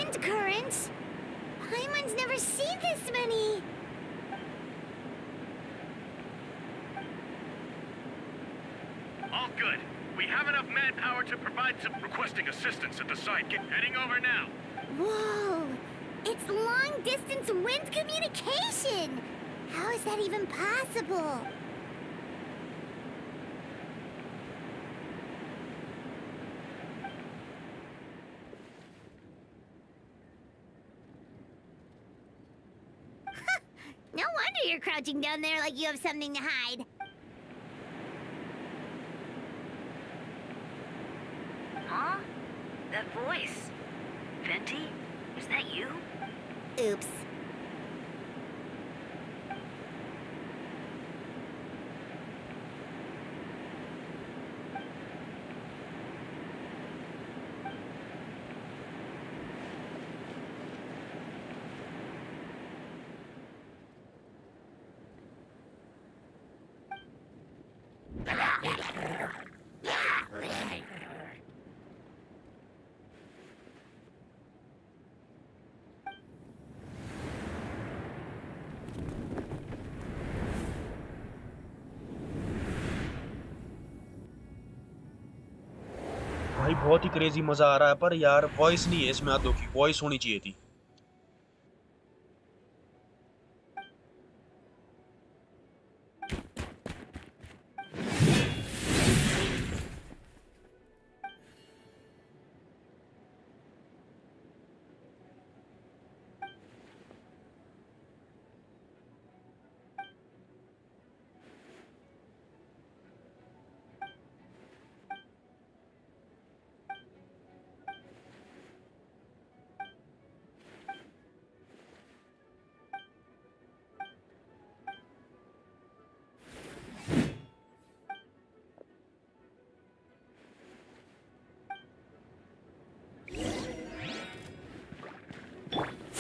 wind currents! Paimon's never seen this many! All good. We have enough manpower to provide some requesting assistance at the site. Heading over now. Whoa! It's long-distance wind communication! How is that even possible? No wonder you're crouching down there like you have something to hide. Huh? That voice. Venti? Is that you? Oops. भाई बहुत ही crazy मजा आ रहा है, पर यार voice नहीं है इसमें। आदो की वॉइस होनी चाहिए थी।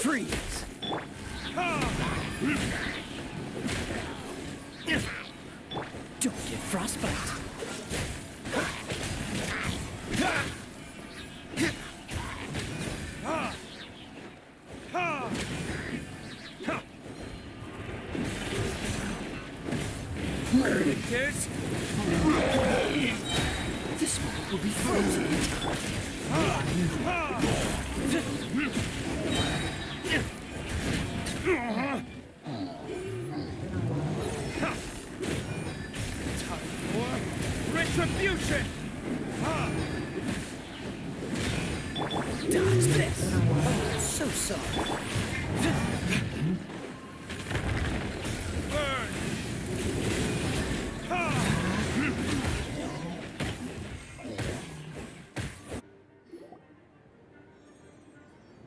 Freeze! Don't get frostbite. Kids? This one will be frozen. Time for retribution! Dodge this! So sorry. Burn!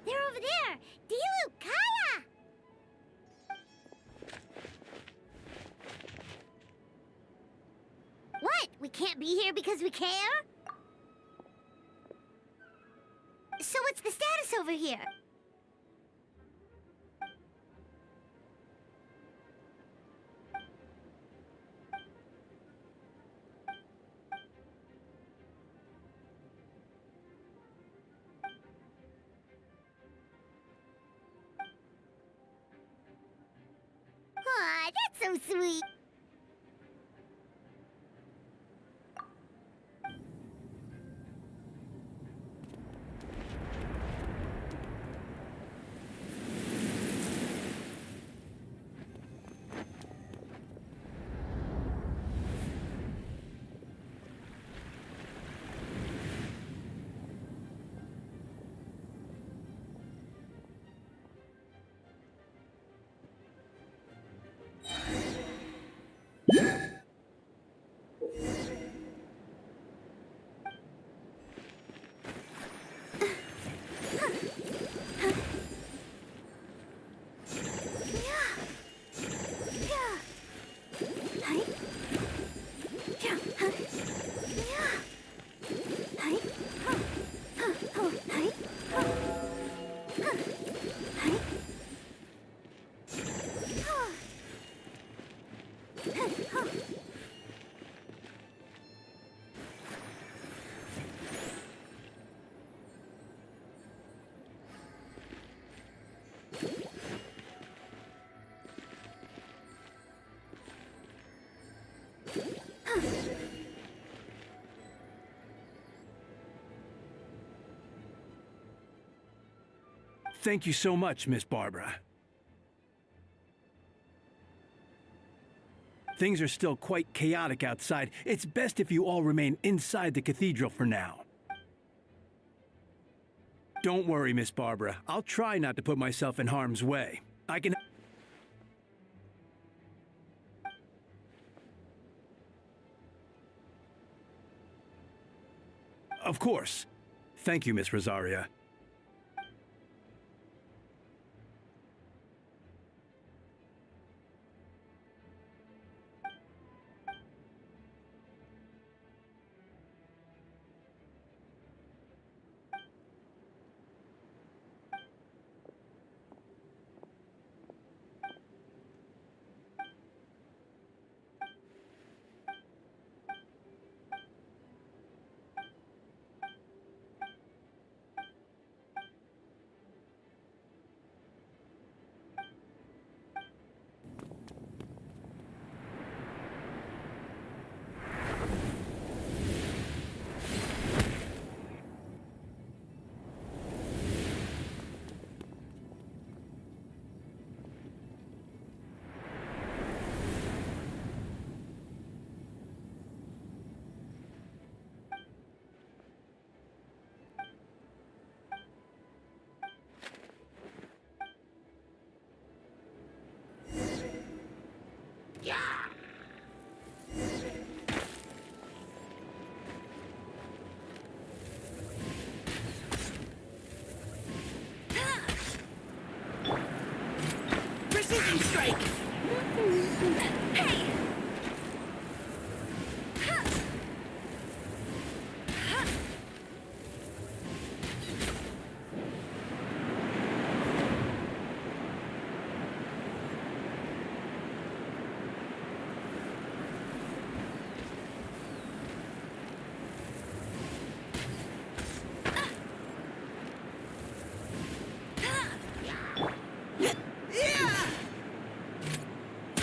They're over there! Dilu, Kaya! What? We can't be here because we care? So what's the status over here? Aw, that's so sweet. Thank you so much, Miss Barbara. Things are still quite chaotic outside. It's best if you all remain inside the cathedral for now. Don't worry, Miss Barbara. I'll try not to put myself in harm's way. I can... Of course. Thank you, Miss Rosaria. Precision strike! Hey!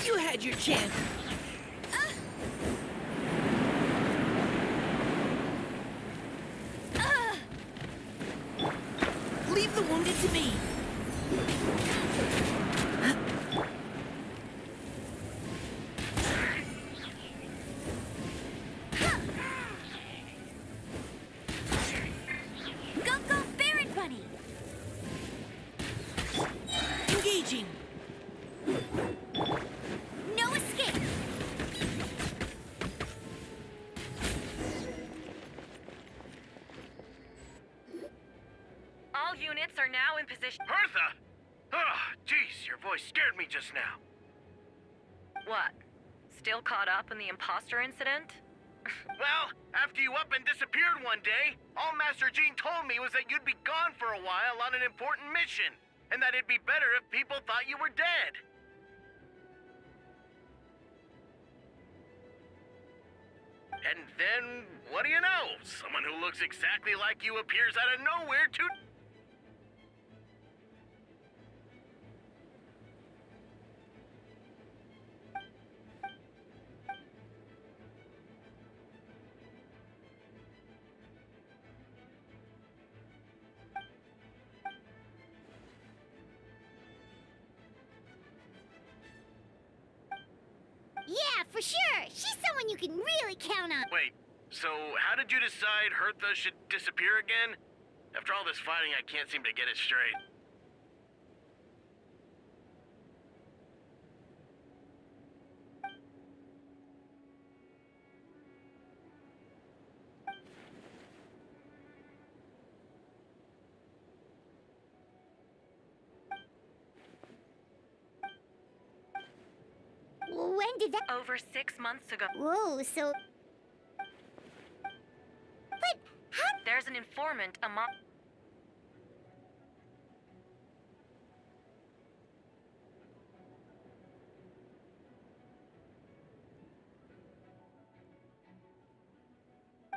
You had your chance. Leave the wounded to me. Go, go, Baron Bunny! Engaging. No escape! All units are now in position. Hertha! Jeez, your voice scared me just now. What? Still caught up in the imposter incident? Well, after you up and disappeared one day, all Master Jean told me was that you'd be gone for a while on an important mission, and that it'd be better if people thought you were dead. And then, what do you know? Someone who looks exactly like you appears out of nowhere to... Yeah, for sure. She's someone you can really count on. Wait, so how did you decide Hertha should disappear again? After all this fighting, I can't seem to get it straight. When did that... Over 6 months ago. Whoa, so... But how... There's an informant among...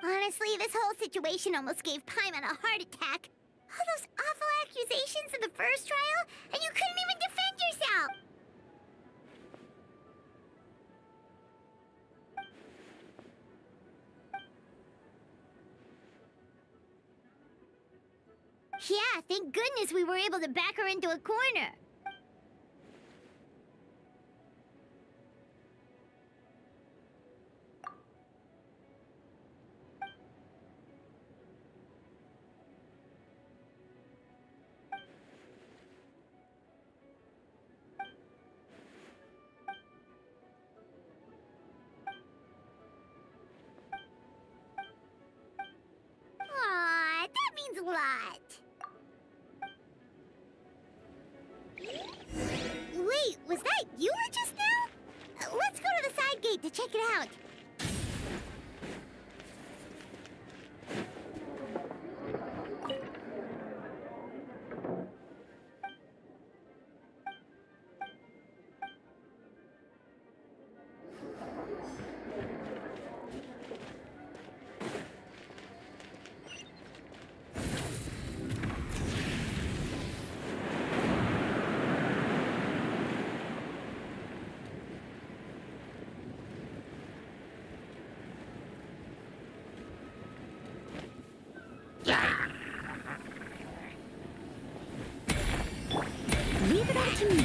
Honestly, this whole situation almost gave Paimon a heart attack. All those awful accusations in the first trial, and you couldn't even defend yourself! Yeah, thank goodness we were able to back her into a corner. Aw, that means a lot. Wait, was that you just now? Let's go to the side gate to check it out. Leave it up to me.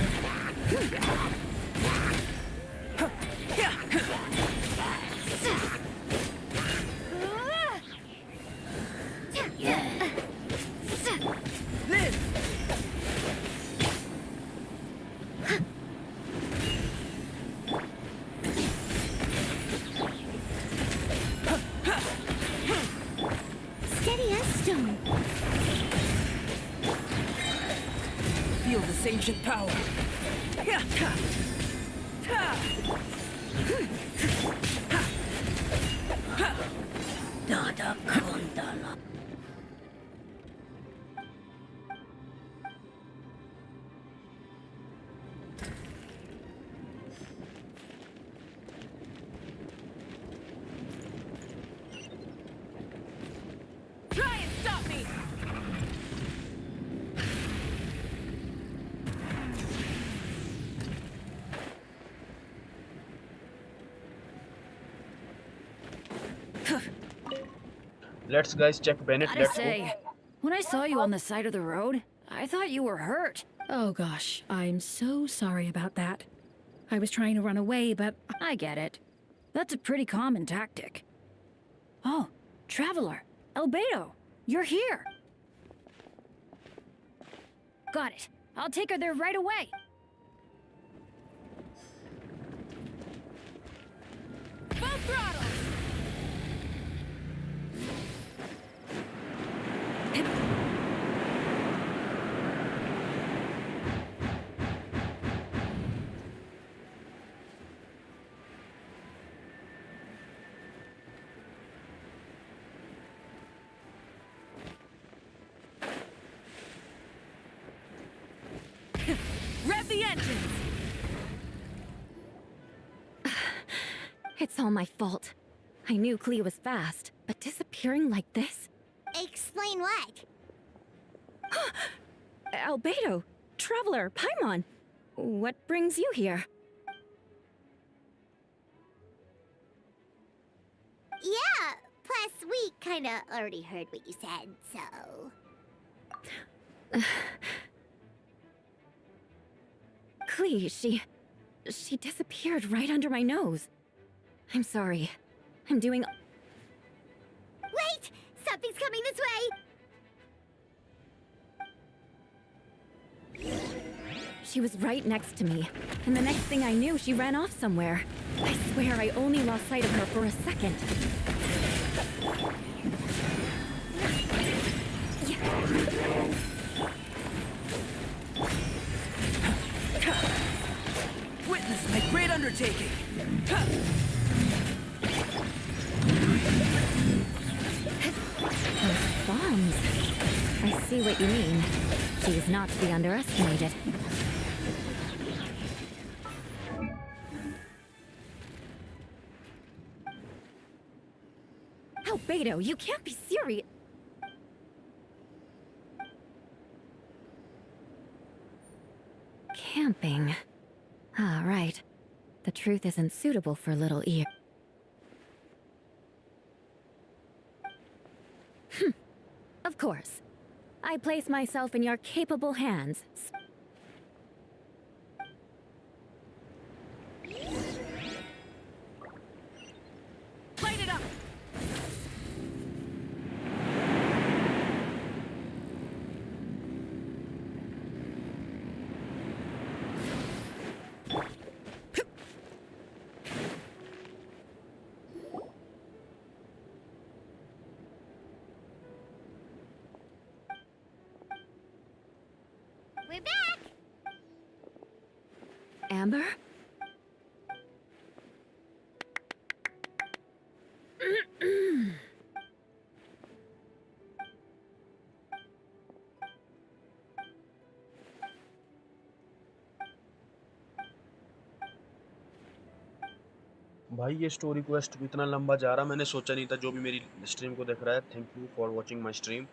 Steady as stone. Feel this ancient power. Dada Kondala. Try and stop me! Let's guys check Bennett. Gotta Let's go. say, when I saw you on the side of the road, I thought you were hurt. Oh gosh, I'm so sorry about that. I was trying to run away, but I get it. That's a pretty common tactic. Oh, Traveler, Albedo, you're here. Got it. I'll take her there right away. Full throttle! Rev the engines! it's all my fault. I knew Clea was fast, but disappearing like this? Explain what? Albedo, Traveler, Paimon, what brings you here? Yeah, plus we kinda already heard what you said, so... Clea, she disappeared right under my nose. I'm sorry. I'm doing... Wait! Something's coming this way! She was right next to me, and the next thing I knew, she ran off somewhere. I swear I only lost sight of her for a second. Witness my great undertaking. Those bombs. I see what you mean. She's not to be underestimated. Albedo, you can't be serious. Camping. Ah, right. The truth isn't suitable for little ear. Of course. I place myself in your capable hands. Light it up! We're back! Amber? भाई ये story quest भी इतना लंबा जा रहा, मैंने सोचा नहीं था। जो भी मेरी स्ट्रीम को देख रहा है, thank you for watching my stream.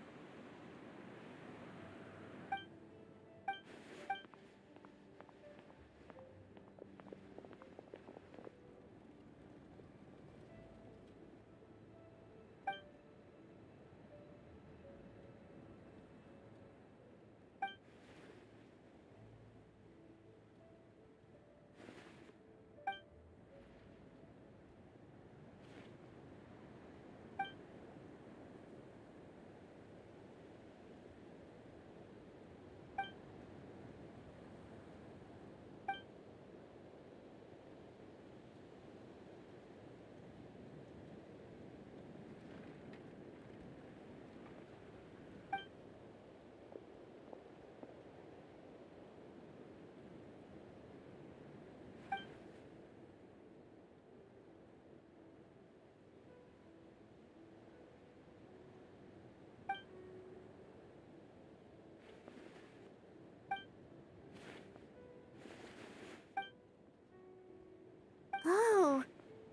Oh,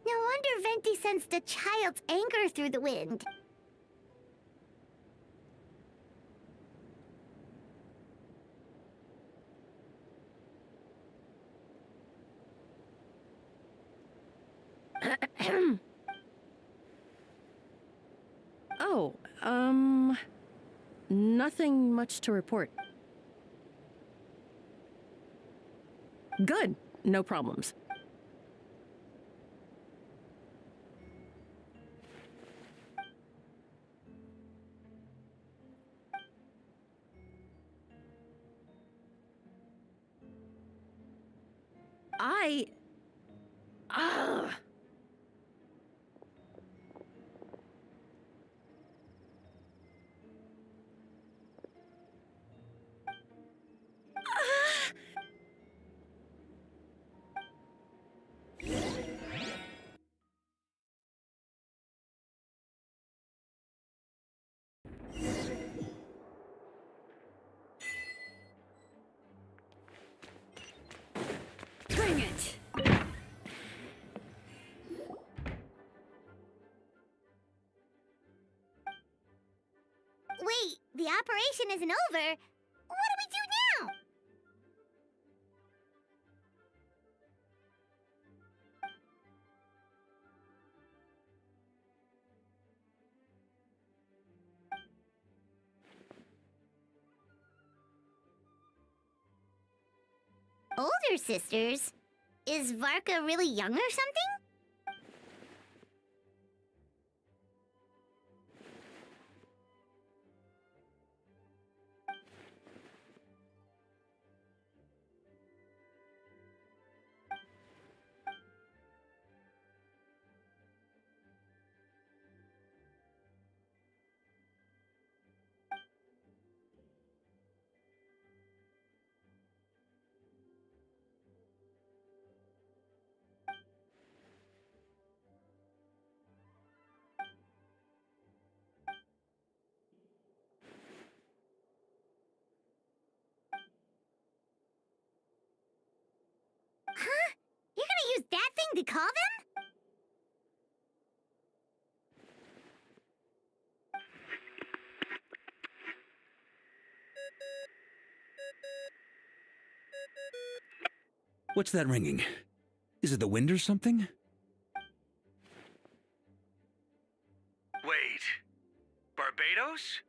no wonder Venti sensed a child's anger through the wind. Oh, nothing much to report. Good. No problems. Ugh. Bring it! Wait, the operation isn't over. What do we do now? Older sisters? Is Varka really young or something? Huh? You're gonna use that thing to call them? What's that ringing? Is it the wind or something? Wait. Barbados?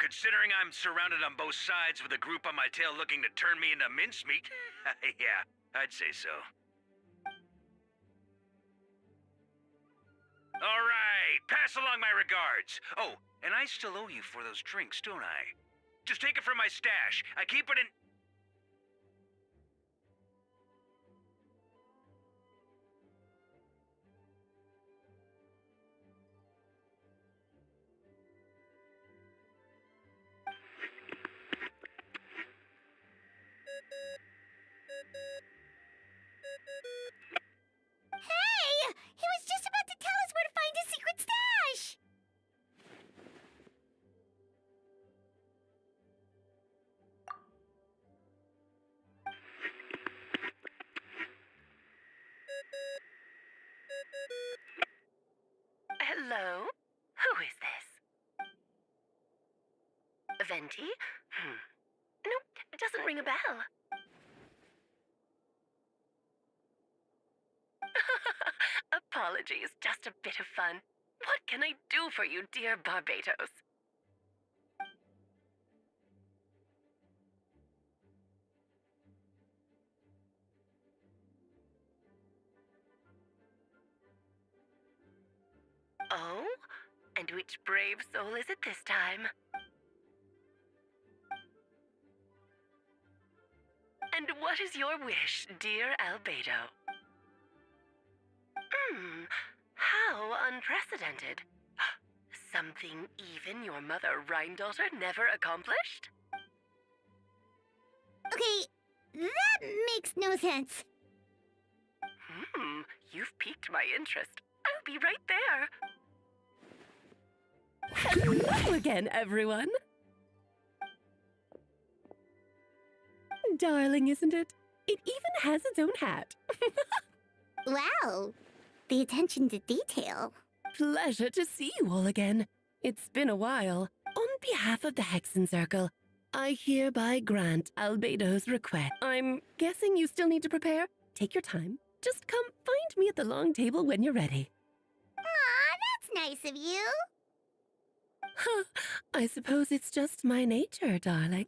considering I'm surrounded on both sides with a group on my tail looking to turn me into mincemeat, yeah, I'd say so. All right, pass along my regards. Oh, and I still owe you for those drinks, don't I? Just take it from my stash. I keep it in... Hey! He was just about to tell us where to find his secret stash! Hello? Who is this? Venti? Nope, it doesn't ring a bell. Apologies, just a bit of fun. What can I do for you, dear Barbados? Oh? And which brave soul is it this time? And what is your wish, dear Albedo? How unprecedented. Something even your mother Rhine-daughter never accomplished? Okay, that makes no sense. You've piqued my interest. I'll be right there. Hello again, everyone. Darling, isn't it? It even has its own hat. Wow, the attention to detail. Pleasure to see you all again. It's been a while. On behalf of the Hexen Circle, I hereby grant Albedo's request. I'm guessing you still need to prepare? Take your time. Just come find me at the long table when you're ready. Aw, that's nice of you. I suppose it's just my nature, darling.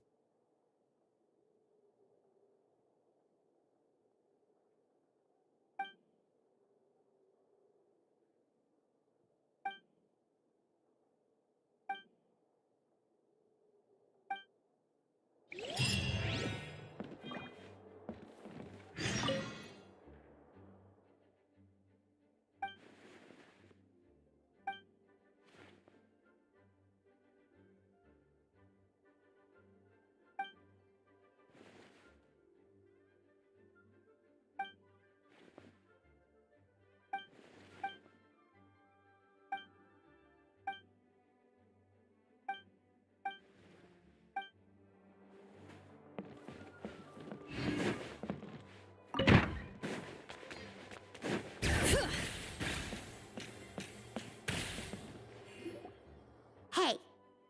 Hey,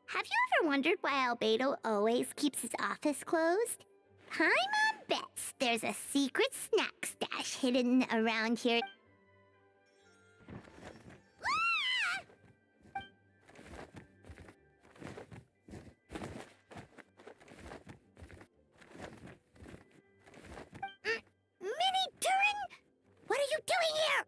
have you ever wondered why Albedo always keeps his office closed? Paimon bets there's a secret snack stash hidden around here. Mini Turing? What are you doing here?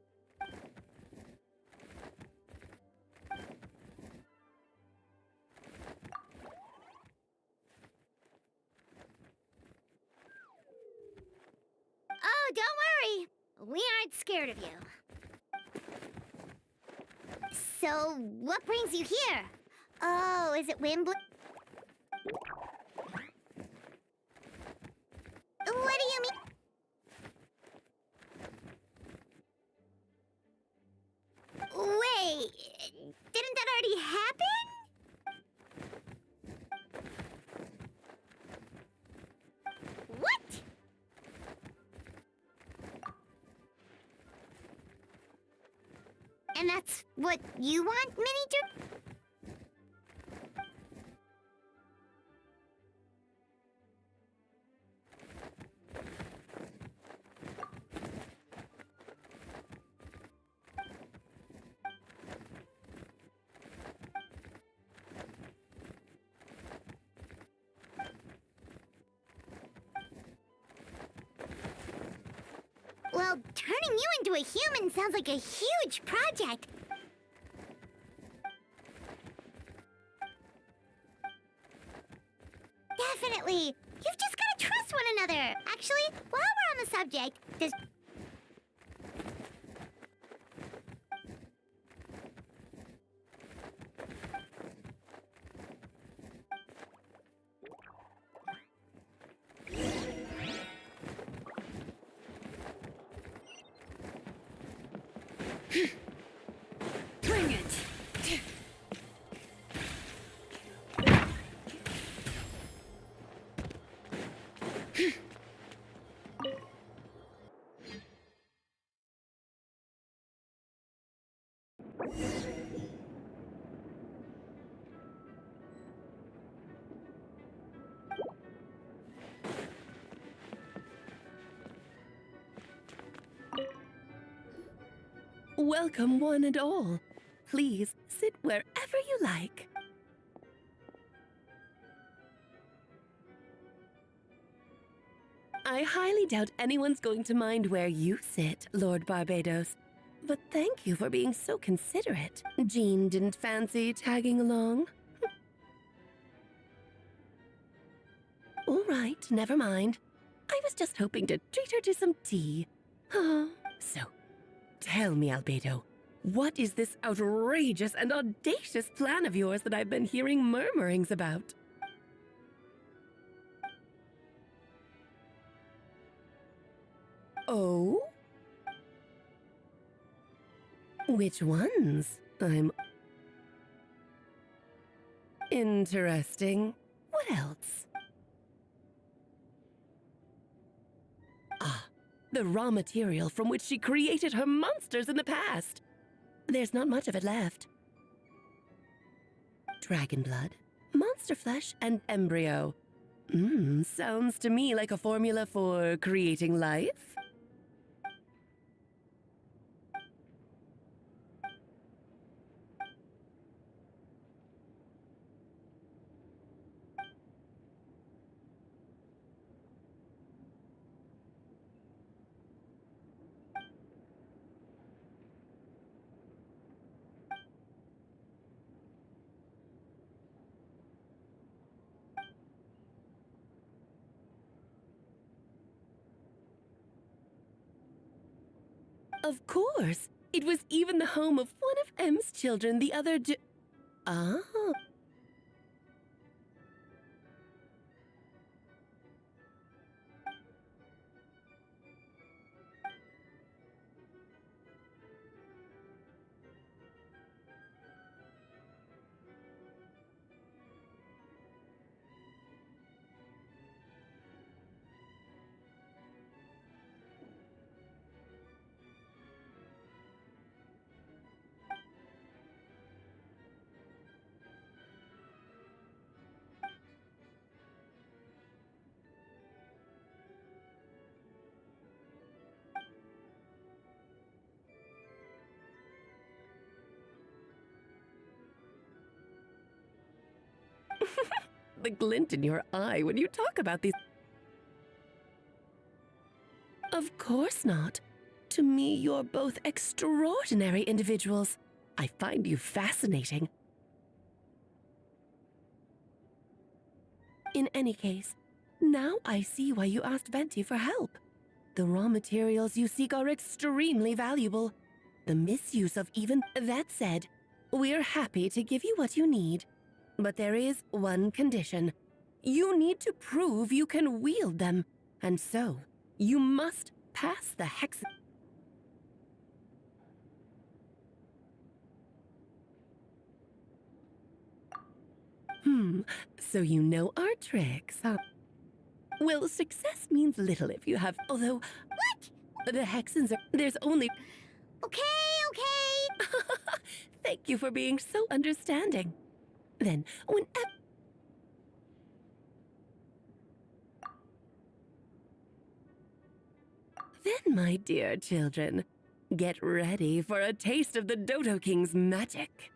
Oh, don't worry. We aren't scared of you. So, what brings you here? Oh, is it Wimble? What do you mean? Wait, didn't that already happen? What? And that's what you want, Mini? turning you into a human sounds like a huge project. Definitely. You've just gotta trust one another. Actually, while we're on the subject, does... Bring it! Welcome, one and all. Please sit wherever you like. I highly doubt anyone's going to mind where you sit, Lord Barbados. But thank you for being so considerate. Jean didn't fancy tagging along? All right, never mind. I was just hoping to treat her to some tea. So, tell me, Albedo, what is this outrageous and audacious plan of yours that I've been hearing murmurings about? Oh? Which ones? I'm... Interesting. What else? Ah, the raw material from which she created her monsters in the past. There's not much of it left. Dragon blood, monster flesh, and embryo. Sounds to me like a formula for creating life. Of course! It was even the home of one of M's children the other day. Ah. The glint in your eye when you talk about these... Of course not. To me, you're both extraordinary individuals. I find you fascinating. In any case, now I see why you asked Venti for help. The raw materials you seek are extremely valuable. The misuse of even... That said, we're happy to give you what you need. But there is one condition. You need to prove you can wield them. And so, you must pass the hex... So you know our tricks, huh? Well, success means little if you have... Although... What? The Hexens are... There's only... Okay, okay. Thank you for being so understanding. Then, whenever... Then, my dear children, get ready for a taste of the Dodo King's magic.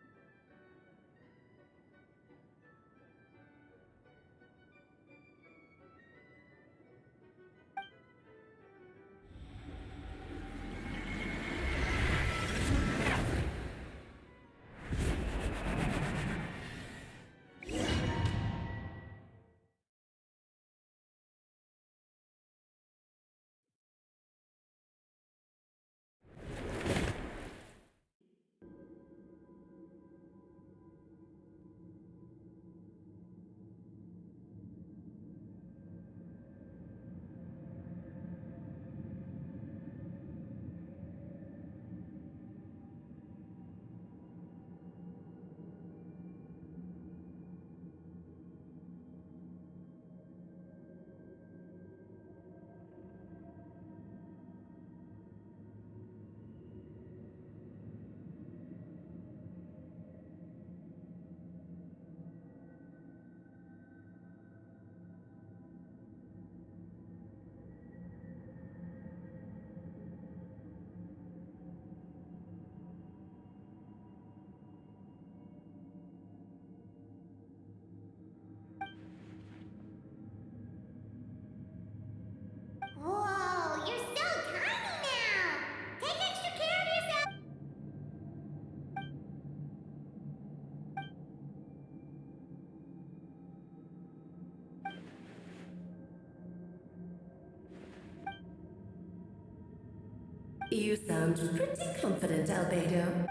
You sound pretty confident, Albedo.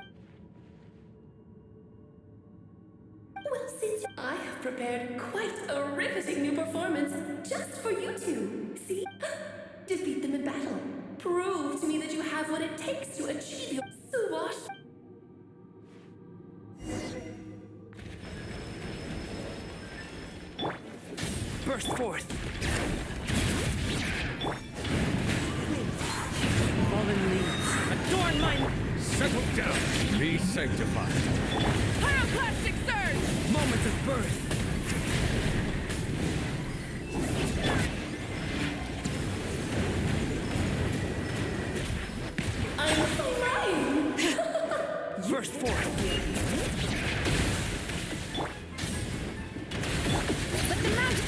Well, since I have prepared quite a riveting new performance just for you two. See? Defeat them in battle. Prove to me that you have what it takes to achieve your swash. Burst forth. Fallen leaves. Adorn mine. Settle down. Be sanctified. Pyroclastic surge. Moments of birth. I'm flying. Burst forth.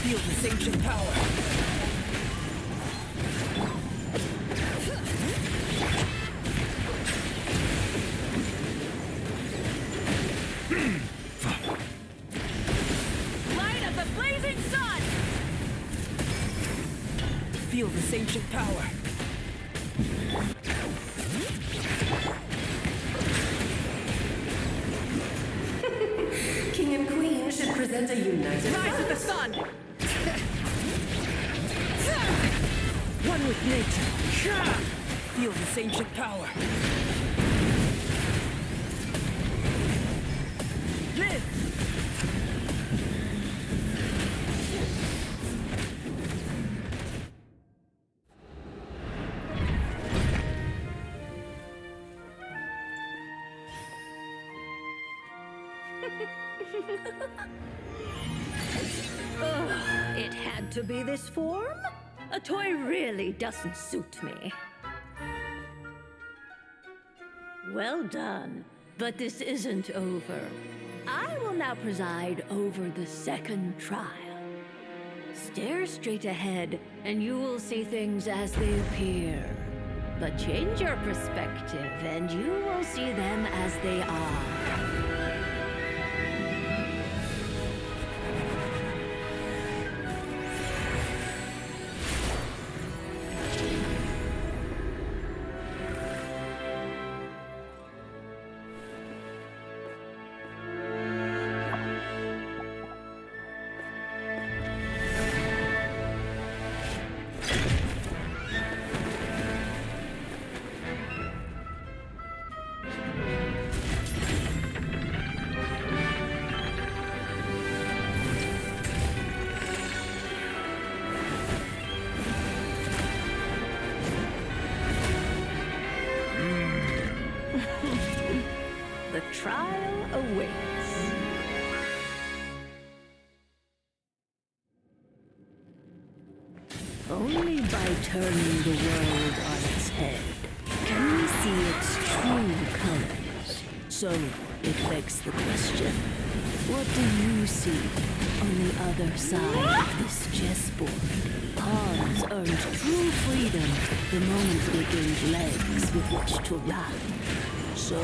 Feel this ancient power. Light of the blazing sun. Feel this ancient power. King and Queen should present a united Rise of the sun. One with nature. Feel this ancient power. Live. It had to be this form? A toy really doesn't suit me. Well done, but this isn't over. I will now preside over the second trial. Stare straight ahead, and you will see things as they appear. But change your perspective, and you will see them as they are. The trial awaits. Only by turning the world on its head can we see its true colors. So it begs the question, what do you see on the other side of this chessboard? Pawns earned true freedom the moment they gained legs with which to run. So,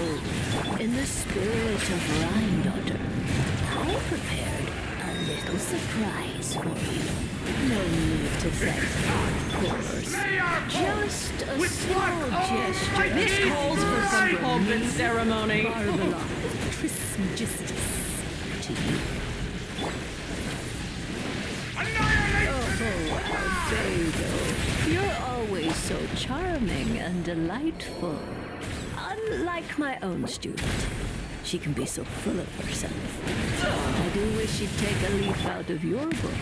in the spirit of Rheindotter, I prepared a little surprise for you. No need to thank me, of course. Just a small gesture. This calls for some pomp and ceremony. Marvelous Trismegistus to you. Oh, Albedo, you're always so charming and delightful. Unlike my own student, she can be so full of herself. I do wish she'd take a leaf out of your book.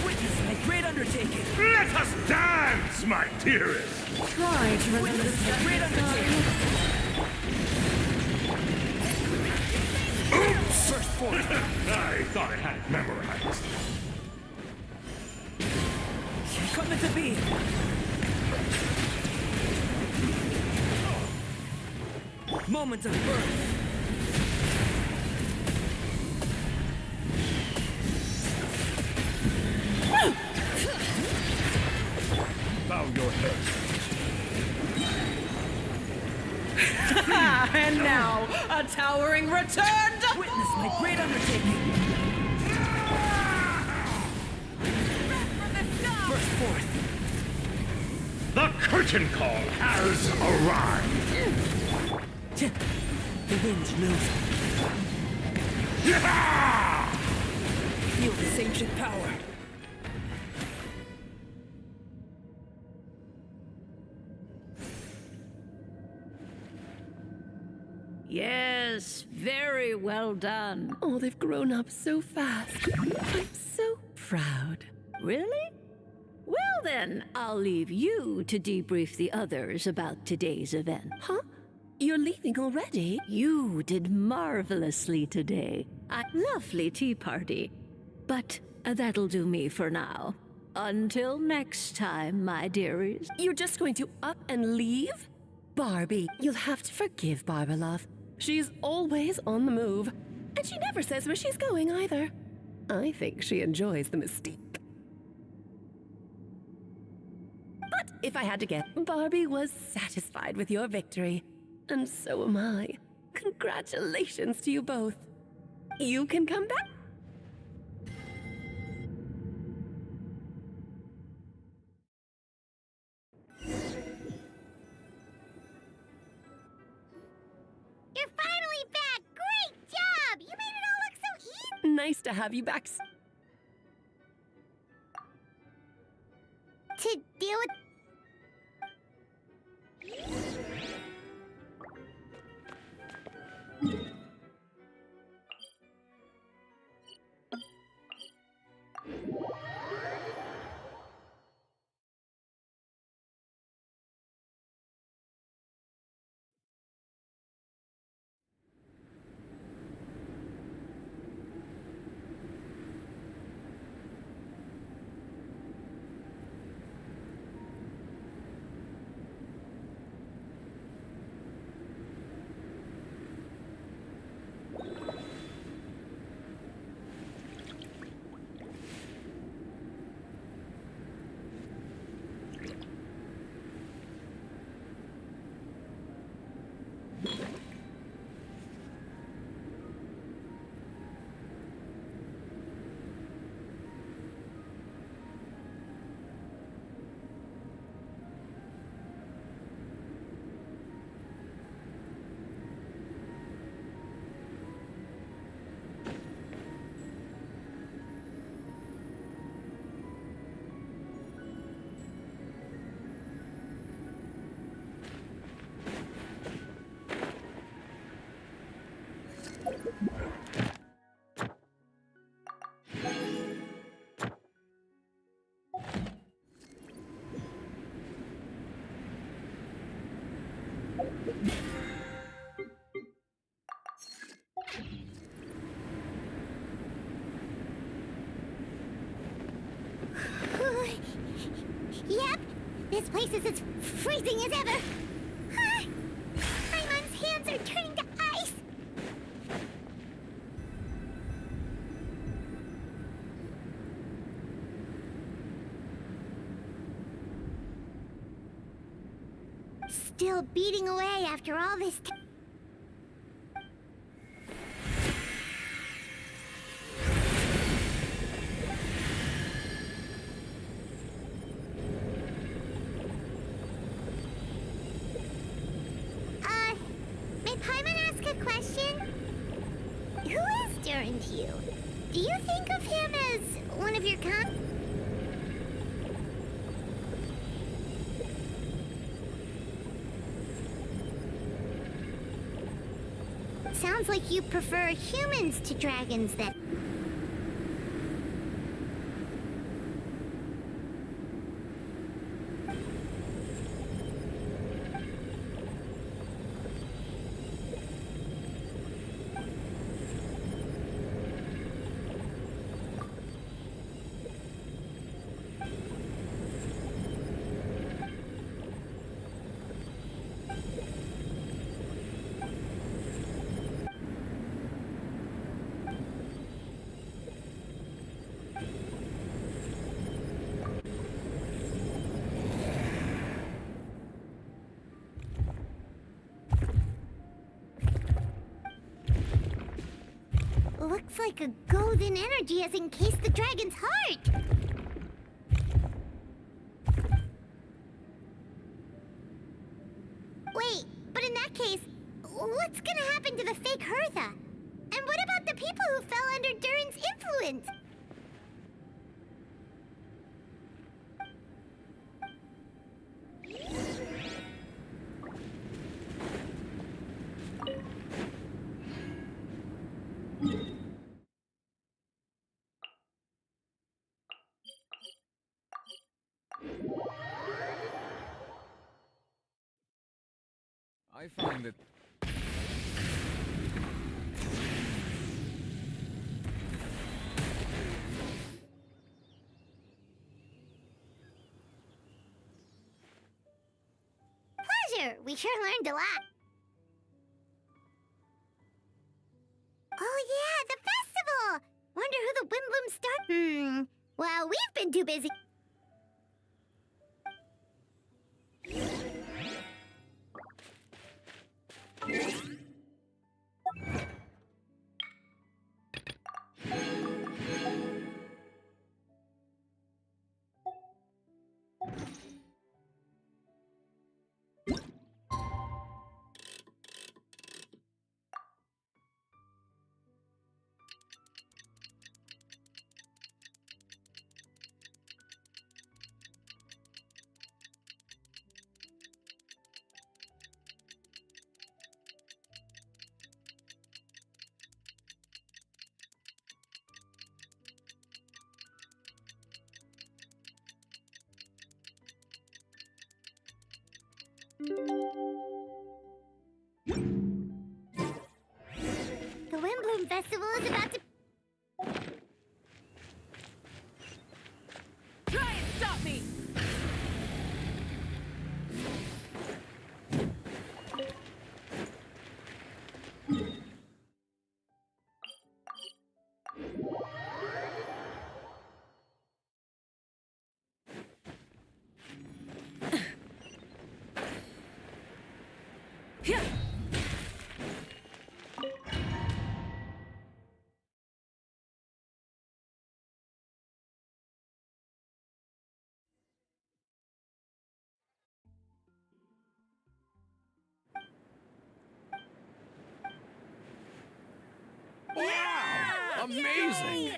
Witness my great undertaking. Let us dance, my dearest. Try to remember Witness this my great undertaking. Oops! First forth. I thought I had it memorized. Come to be. Moment of birth. Bow your head. And now, a towering return to witness my great undertaking. Burst forth. The curtain call has arrived! The wind knows. Feel this ancient power. Yes, very well done. Oh, they've grown up so fast. I'm so proud. Really? Well then, I'll leave you to debrief the others about today's event. Huh? You're leaving already? You did marvelously today. A lovely tea party. But that'll do me for now. Until next time, my dearies. You're just going to up and leave? Barbie, you'll have to forgive Barbalov. She's always on the move. And she never says where she's going either. I think she enjoys the mystique. But if I had to guess, Barbie was satisfied with your victory. And so am I. Congratulations to you both. You can come back. You're finally back! Great job! You made it all look so easy! Nice to have you back. To deal with... Yep, this place is as freezing as ever. Paimon's hands are turning to ice. Still beating away after all this time. May Paimon ask a question? Who is Durin to you? Do you think of him as one of your Sounds like you prefer humans to dragons then. Looks like a golden energy has encased the dragon's heart. I find that Pleasure! We sure learned a lot. Oh yeah, the festival! Wonder who the Wimblum start... Well, we've been too busy. The Wimblum Festival is about to... Try and stop me! wow! Amazing!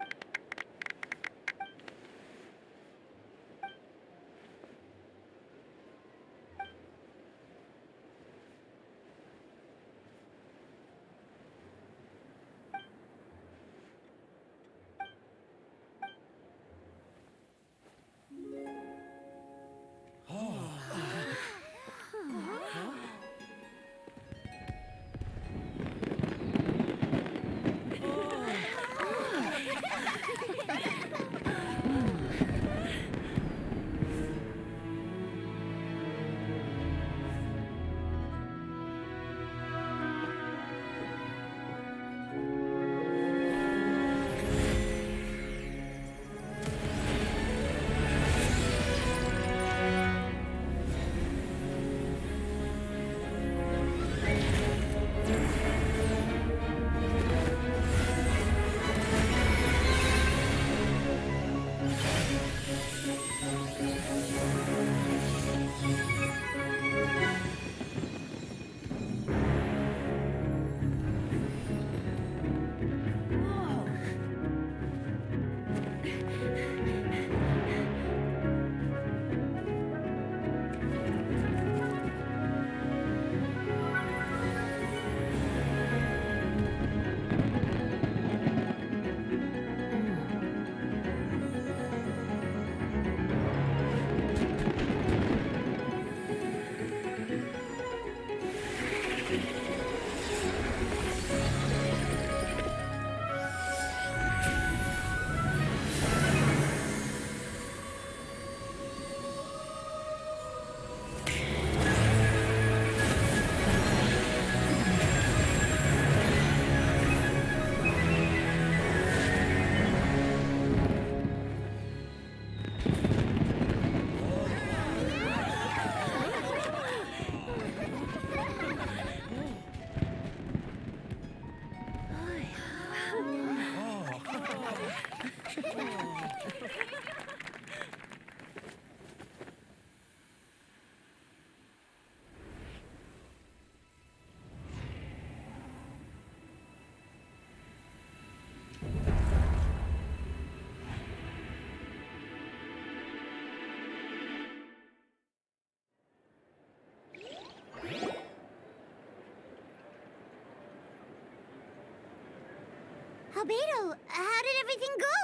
Albedo, how did everything go?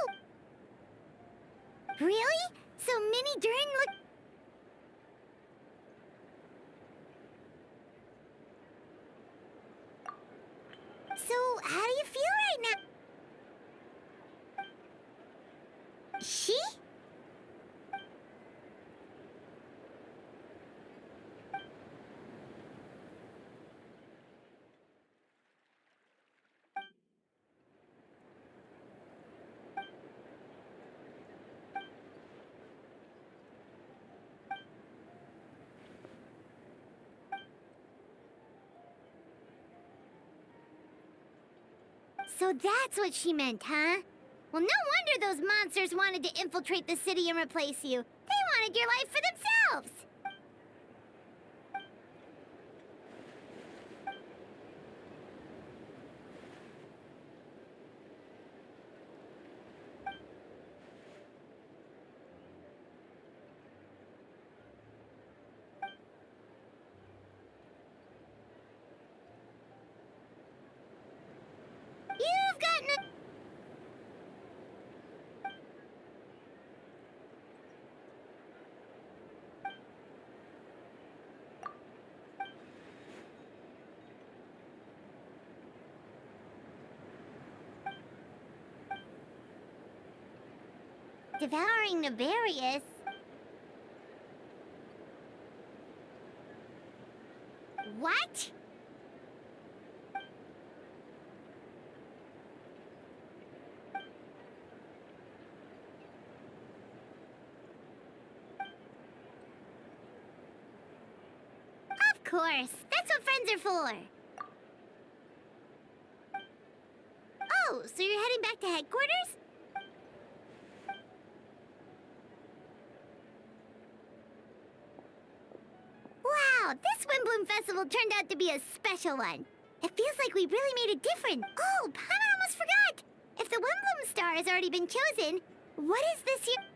Really? So Minnie Dern looked... She? So that's what she meant, huh? Well, no wonder those monsters wanted to infiltrate the city and replace you. They wanted your life for themselves! You've gotten a... Devouring Nefarious? What? Of course, that's what friends are for. Oh, so you're heading back to headquarters? Wow, this Windbloom Festival turned out to be a special one. It feels like we really made a difference. Oh, I almost forgot. If the Windbloom star has already been chosen, what is this year?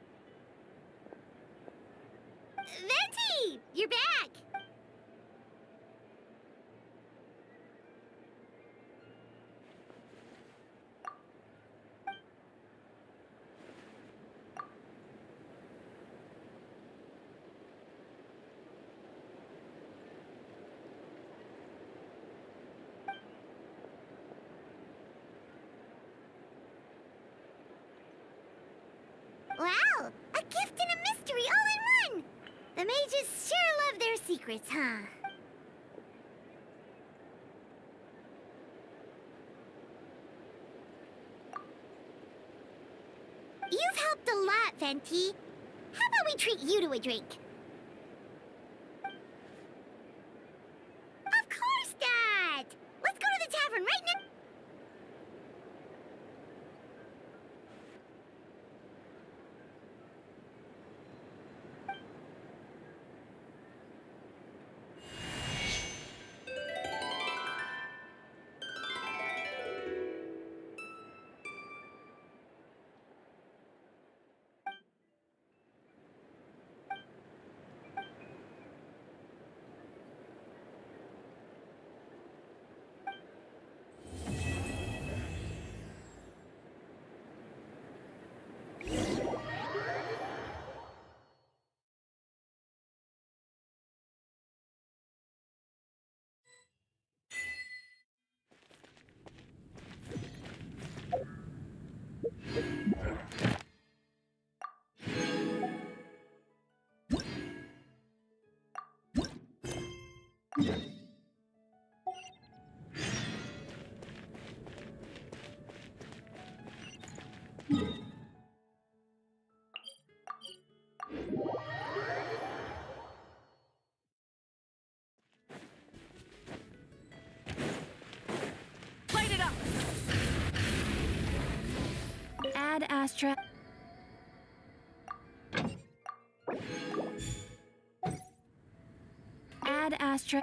Venti, you're back. Wow, a gift and a mystery all in one! The mages sure love their secrets, huh? You've helped a lot, Venti. How about we treat you to a drink? Of course not! Let's go to the tavern right now. Ad Astra. Ad Astra.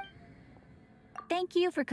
Thank you for